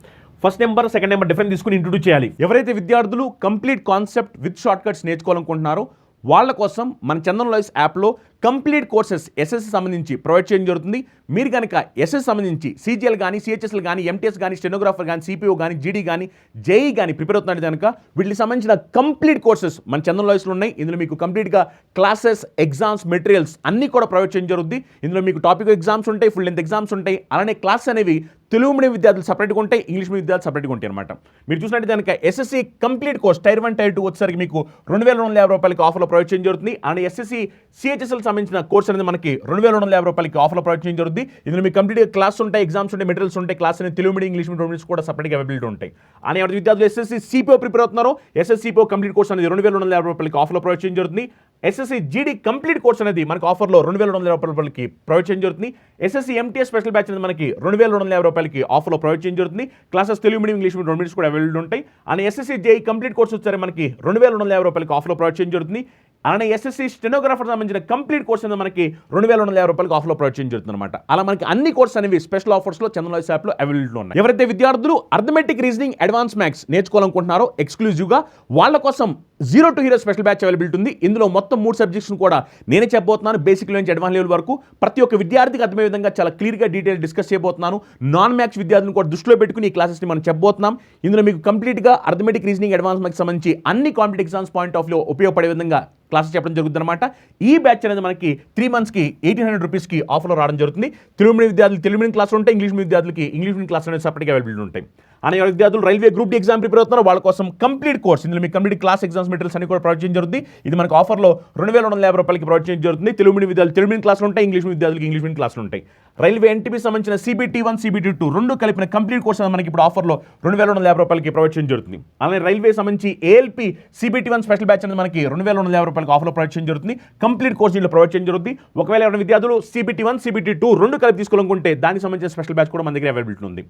First number second number difference తీసుకుని ఇంటూ 2 చేయాలి. ఎవరైతే విద్యార్థులు complete concept with short cuts నేర్చుకోవాలనుకుంటున్నారో వాళ్ళ కోసం మన చందన్ లాయిస్ యాప్లో కంప్లీట్ కోర్సెస్ ఎస్ఎస్సి సంబంధించి ప్రొవైడ్ చేయడం జరుగుతుంది. మీరు కనుక ఎస్ఎస్ సంబంధించి సీజీఎల్ కానీ సిహెచ్ఎస్ఎల్ కానీ ఎంటీఎస్ కానీ స్టెనోగ్రాఫర్ కానీ సిపిఓ కానీ జీడీ కానీ జేఈ కానీ ప్రిపేర్ అవుతున్నట్టు కనుక వీటికి సంబంధించిన కంప్లీట్ కోర్సెస్ మన చందన్ లాయిస్లో ఉన్నాయి. ఇందులో మీకు కంప్లీట్గా క్లాసెస్, ఎగ్జామ్స్, మెటీరియల్స్ అన్నీ కూడా ప్రొవైడ్ చేయడం జరుగుతుంది. ఇందులో మీకు టాపిక్ ఎగ్జామ్స్ ఉంటాయి, ఫుల్ లెంత్ ఎగ్జామ్స్ ఉంటాయి. అలానే క్లాస్ అనేవి తెలుగు మీడియం విద్యార్థులు సపరేట్గా ఉంటాయి, ఇంగ్లీష్ మీడియం విద్యార్థులు సపరేట్గా ఉంటాయి అనమాట. మీరు చూసినట్టు కనుక SSC complete course tier 1, tier 2 వచ్చేసరికి మీకు 2250 రూపాయలకి ఆఫర్లో ప్రొవైడ్ చేయడం జరుగుతుంది. అలానే ఎస్ఎస్సి సిహెచ్ఎస్ఎల్ సంబంధించిన కోర్స్ అనేది మనకి 2250 రూపాయలకి ఆఫర్లో ప్రొవైడ్ చేయడం జరుగుతుంది. ఇందులో మీకు కంప్లీట్గా క్లాస్ ఉంటాయి, ఎగ్జామ్స్ ఉంటాయి, మెటీరియల్స్ ఉంటాయి. క్లాస్ అనేది తెలుగు మీడియం, ఇంగ్లీష్ మీడియం కూడా సపరేట్గా అవైలబిలిటీ ఉంటాయి. అని ఎవరి విద్యార్థులు ఎస్ఎస్సి సిపిఓ ప్రిపేర్ అవుతున్నారో ఎస్ఎస్సి సిపిఓ కంప్లీట్ కోర్స్ అనేది 2250 రూపాయలకి ఆఫర్లో ప్రొవైడ్ చేయడం జరుగుతుంది. ఎస్ఎస్సి జీడీ కంప్లీట్ కోర్స్ అనేది మనకు ఆఫర్లో 2250 రూపాయలకి ప్రొవైడ్ చేయడం జరుగుతుంది. ఎస్ఎస్సి ఎంటీఎస్ స్పెషల్ బ్యాచ్ అనేది మనకి 2250 రూపాయలకి ఆఫర్లో ప్రొవైడ్ చేయడం జరుగుతుంది. Classes Telugu medium, English medium కూడా అవైలబుల్ ఉంటాయి. అని ఎస్ఎస్సి జేఈ కంప్లీట్ కోర్స్ వచ్చారు మనకి 2250 రూపాయలకి ఆఫర్లో ప్రొవైడ్ చేయడం జరుగుతుంది. అలానే ఎస్ఎస్సి స్టెనోగ్రాఫర్ సంబంధించిన కంప్లీట్ కోర్స్ అనేది మనకి 2250 రూపాయలకి ఆఫర్లో ప్రొవైడ్ చేయడం జరుగుతుంది అనమాట. అలా మనకి అన్ని కోర్స్ అనేవి స్పెషల్ ఆఫర్స్లో చందన్ లాయిస్ యాప్లో అవైలబుల్ ఉన్నాయి. ఎవరైతే విద్యార్థులు అర్థమెటిక్, రీజనింగ్, అడ్వాన్స్ మ్యాథ్స్ నేర్చుకోవాలనుకుంటున్నారో ఎక్స్క్లూజివ్గా వాళ్ళ కోసం 0 to hero special batch availability ఉంది. ఇందులో మొత్తం 3 సబ్జెక్ట్స్ను కూడా నేనే చెప్పబోతున్నాను. బేసిక్ నుంచి అడ్వాన్స్ లెవెల్ వరకు ప్రతి ఒక్క విద్యార్థికి అర్థమయ్యే విధంగా చాలా క్లియర్గా డీటెయిల్ డిస్కస్ చేయబోతున్నాను. నాన్ మ్యాథ్స్ విద్యార్థులను కూడా దృష్టిలో పెట్టుకుని ఈ క్లాసెస్ని మనం చెప్పబోతున్నాం. ఇందులో మీకు కంప్లీట్గా అర్థమెటిక్, రీజనింగ్, అడ్వాన్స్ మ్యాథ్స్ సంబంధించి అన్ని competitive exams point of view ఉపయోగపడే విధంగా క్లాసెస్ చెప్పడం జరుగుతుంది అనమాట. ఈ బ్యాచ్ అనేది మనకి 3 monthsకి 1800 రూపీస్కి ఆఫర్లో రావడం జరుగుతుంది. తెలుగు మీడియం విద్యార్థులు తెలుగు మీడియం క్లాసులు ఉంటాయి, ఇంగ్లీష్ మీడియం విద్యార్థులకి ఇంగ్లీష్ మీడియం క్లాసులు అనేది సపరేట్గా అవైలబిలిటీ ఉంటాయి. అని ఎవరి విద్యార్థులు railway group D exam prepare అవుతున్నారో వాళ్ళ కోసం కంప్లీట్ కోర్స్ ఇందులో మీకు కంప్లీట్ క్లాస్, ఎగ్జామ్స్, మెటీరియల్స్ అన్ని కూడా ప్రొవైడ్ చేయడం జరుగుతుంది. ఇది మనకు ఆఫర్లో 2250 రూపాయలకి ప్రొవైడ్ చేయడం జరుగుతుంది. తెలుగు మీడియం విద్యార్థులు తెలుగు మీడియం క్లాసులు ఉంటాయి, ఇంగ్లీష్ మీడియం విద్యార్థులకి ఇంగ్లీష్ మీడియం క్లాసులు ఉంటాయి. రైల్వే ఎన్టీపీ సంబంధించిన CBT1, CBT2 రెండు కలిపిన కంప్లీట్ కోర్స్ అనేది మనకి ఇప్పుడు ఆఫర్లో 2250 రూపాయలకి ప్రొవైడ్ చేయడం జరుగుతుంది. అలానే రైల్వే సంబంధించి ALP CBT1 స్పెషల్ బ్యాచ్ అనేది మనకి 2250 రూపాయలకి ఆఫర్లో ప్రొవైడ్ చేయడం జరుగుతుంది. కంప్లీట్ కోర్స్ దీంట్లో ప్రొవైడ్ చేయడం జరుగుతుంది. ఒకవేళ ఎవరైనా విద్యార్థులు CBT1, CBT2 రెండు కలిపి తీసుకోవాలనుకుంటే దానికి సంబంధించిన స్పెషల్ బ్యాచ్ కూడా మన దగ్గర అవైలబిలిటీ ఉంది.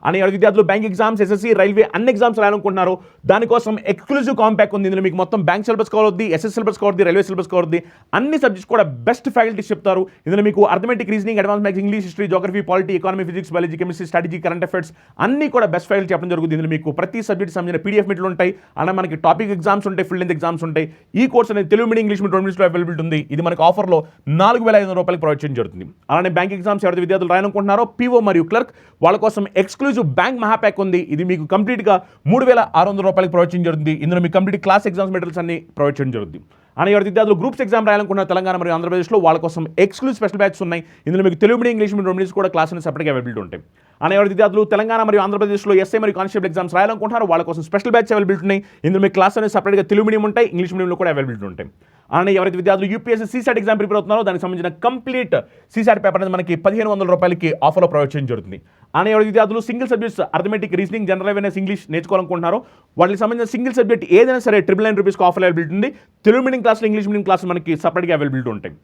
అని ఎవరి విద్యార్థులు బ్యాంక్ ఎగ్జామ్స్, SSC, రైల్వే అన్ని ఎగ్జామ్స్ రాయాలనుకుంటున్నారు దానికోసం ఎక్స్క్లూజివ్ కాంపాక్ట్ ఉంది. ఇందులో మీకు మొత్తం బ్యాంక్ సిలబస్ కవర్ అవుద్ది, SS సిలబస్ కవర్ అవుద్ది, రైల్వే సిలబస్ కవర్ అవుద్ది. అన్ని సబ్జెక్ట్స్ కూడా బెస్ట్ ఫ్యాకల్టీస్ చెప్తారు. ఇందులో మీకు arithmetic, reasoning, advance maths, English, history, geography, polity, economy, physics, biology, chemistry, strategy, current affairs అన్ని కూడా బెస్ట్ ఫ్యాకల్టీ చెప్పడం జరుగుతుంది. ఇందులో మీకు ప్రతి సబ్జెక్ట్ సంబంధించిన PDF మెటీరియల్ ఉంటాయి. అలా మనకి టాపిక్ ఎగ్జామ్స్ ఉంటాయి, ఫుల్ లెంత్ ఎగ్జామ్స్ ఉంటాయి. ఈ కోర్స్ అనేది తెలుగు మీడియం, ఇంగ్లీష్ మీడియం రెండు మీడియంలో అవైలబిలిటీ ఉంది. ఇది మనకు ఆఫర్లో 4500 రూపాయలకి ప్రొవైడ్ చేయడం జరుగుతుంది. అలానే బ్యాంక్ ఎగ్జామ్స్ ఎవరైతే విద్యార్థులు రాయాలనుకుంటున్నారో PO మరియు క్లర్క్ వాళ్ళ కోసం ఎక్స్క్లూజివ్ బ్యాంక్ మహాప్యాక్ ఉంది. ఇది మీకు కంప్లీట్గా 3600 రూపాయలకి ప్రొవైడ్ చేయడం జరుగుతుంది. ఇందులో మీకు కంప్లీట్ క్లాస్, ఎగ్జామ్స్, మెటీరియల్స్ అన్ని ప్రొవైడ్ చేయడం జరుగుతుంది. అని ఎవరి విద్యార్థులు గ్రూప్స్ ఎగ్జామ్ రాయాలనుకున్న తెలంగాణ మరియు ఆంధ్రప్రదేశ్లో వాళ్ళ కోసం ఎక్స్క్లూజివ్ స్పెషల్ బ్యాచ్ ఉన్నాయి. ఇందులో మీకు తెలుగు మీడియం, ఇంగ్లీష్ మీడియం రెండు కూడా క్లాస్ అనేది సపరేట్గా అవైలబిలిటీ ఉంటాయి. అని ఎవరి విద్యార్థులు తెలంగాణ మరియు ఆంధ్రప్రదేశ్లో SI మరియు కానిస్టేబుల్ ఎగ్జామ్స్ రాయాలనుకుంటున్నారు వాళ్ళ కోసం స్పెషల్ బ్యాచ్ అవైలబిలిటీ ఉన్నాయి. ఇందులో మీకు క్లాస్ అనేది సపరేట్గా తెలుగు మీడియం ఉంటాయి, ఇంగ్లీష్ మీడియంలో కూడా అవైలబిలిటీ ఉంటాయి. అలానే ఎవరైతే విద్యార్థులు UPSC CSAT ఎగ్జామ్ ప్రిపేర్ అవుతున్నారో దానికి సంబంధించిన కంప్లీట్ CSAT పేపర్ అనేది మనకి 1500 రూపాయలకి ఆఫర్లో ప్రొవైడ్ చేయడం జరుగుతుంది. అలానే ఎవరైతే విద్యార్థులు single subjects arithmetic, reasoning, general awareness, English నేర్చుకోవాలనుకుంటున్నారో వాళ్ళకి సంబంధించిన సింగిల్ సబ్జెక్ట్ ఏదైనా సరే 999 రూపీస్కి ఆఫర్ అవైలబిలిటీ ఉంది. తెలుగు మీడియం క్లాసులు, ఇంగ్లీష్ మీడియం క్లాసులు మనకి సపరేట్గా అవైలబిలిటీ ఉంటాయి.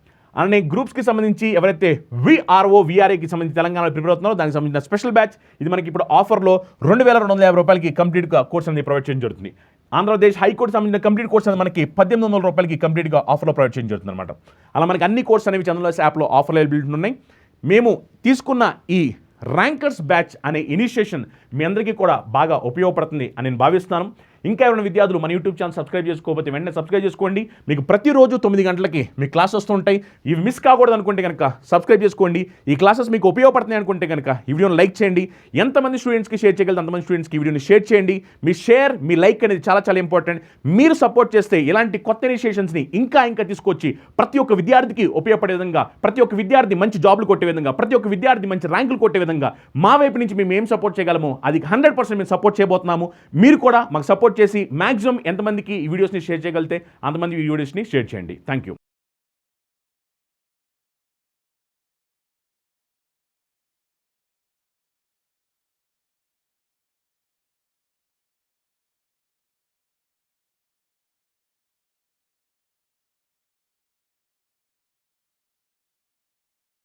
అలానే గ్రూప్స్కి సంబంధించి ఎవరైతే VRO, VRAకి సంబంధించి తెలంగాణలో ప్రిపేర్ అవుతున్నారో దానికి సంబంధించిన స్పెషల్ బ్యాచ్ ఇది మనకి ఇప్పుడు ఆఫర్లో 2250 రూపాయలకి కంప్లీట్గా కోర్స్ అనేది ప్రొవైడ్ చేయడం జరుగుతుంది. ఆంధ్రప్రదేశ్ హైకోర్టు సంబంధించిన కంప్లీట్ కోర్స్ అనేది మనకి 1800 రూపాయలకి కంప్లీట్గా ఆఫర్లో ప్రొవైడ్ చేయడం జరుగుతుంది అనమాట. అలా మనకి అన్ని కోర్స్ అనేవి చందన్ లాయిస్ యాప్లో ఆఫర్లో అవైలబిలిటీ ఉన్నాయి. మేము తీసుకున్న ఈ ర్యాంకర్స్ బ్యాచ్ అనే ఇనిషియేషన్ మీ అందరికీ కూడా బాగా ఉపయోగపడుతుంది అని నేను భావిస్తున్నాను. ఇంకా ఎవరైనా విద్యార్థులు మన యూట్యూబ్ ఛానల్ సబ్స్క్రైబ్ చేసుకోకపోతే వెంటనే సబ్స్క్రైబ్ చేసుకోండి. మీకు ప్రతిరోజు 9 గంటలకి మీ క్లాస్ వస్తుంటాయి. ఇవి మిస్ కాకూడదు అనుకుంటే కనుక సబ్స్క్రైబ్ చేసుకోండి. ఈ క్లాసెస్ మీకు ఉపయోగపడుతున్నాయి అనుకుంటే కనుక ఈ వీడియోని లైక్ చేయండి. ఎంతమంది స్టూడెంట్స్కి షేర్ చేయగలరు అంతమంది స్టూడెంట్స్కి ఈ వీడియోని షేర్ చేయండి. మీ షేర్, మీ లైక్ అనేది చాలా చాలా ఇంపార్టెంట్. మీరు సపోర్ట్ చేస్తే ఇలాంటి కొత్త ఇనిషియేషన్స్ని ఇంకా తీసుకొచ్చి ప్రతి ఒక్క విద్యార్థికి ఉపయోగపడే విధంగా, ప్రతి ఒక్క విద్యార్థి మంచి జాబ్లు కొట్టే విధంగా, ప్రతి ఒక్క విద్యార్థి మంచి ర్యాంకులు కొట్టే విధంగా మా వైపు నుంచి మేము ఏం సపోర్ట్ చేయగలమో అది 100% మేము సపోర్ట్ చేయబోతున్నాము. మీరు కూడా మాకు సపోర్ట్ చేసి మ్యాక్సిమం ఎంతమందికి ఈ వీడియోస్ని షేర్ చేయగలిగితే అంతమంది ఈ వీడియోస్ని షేర్ చేయండి. Thank you.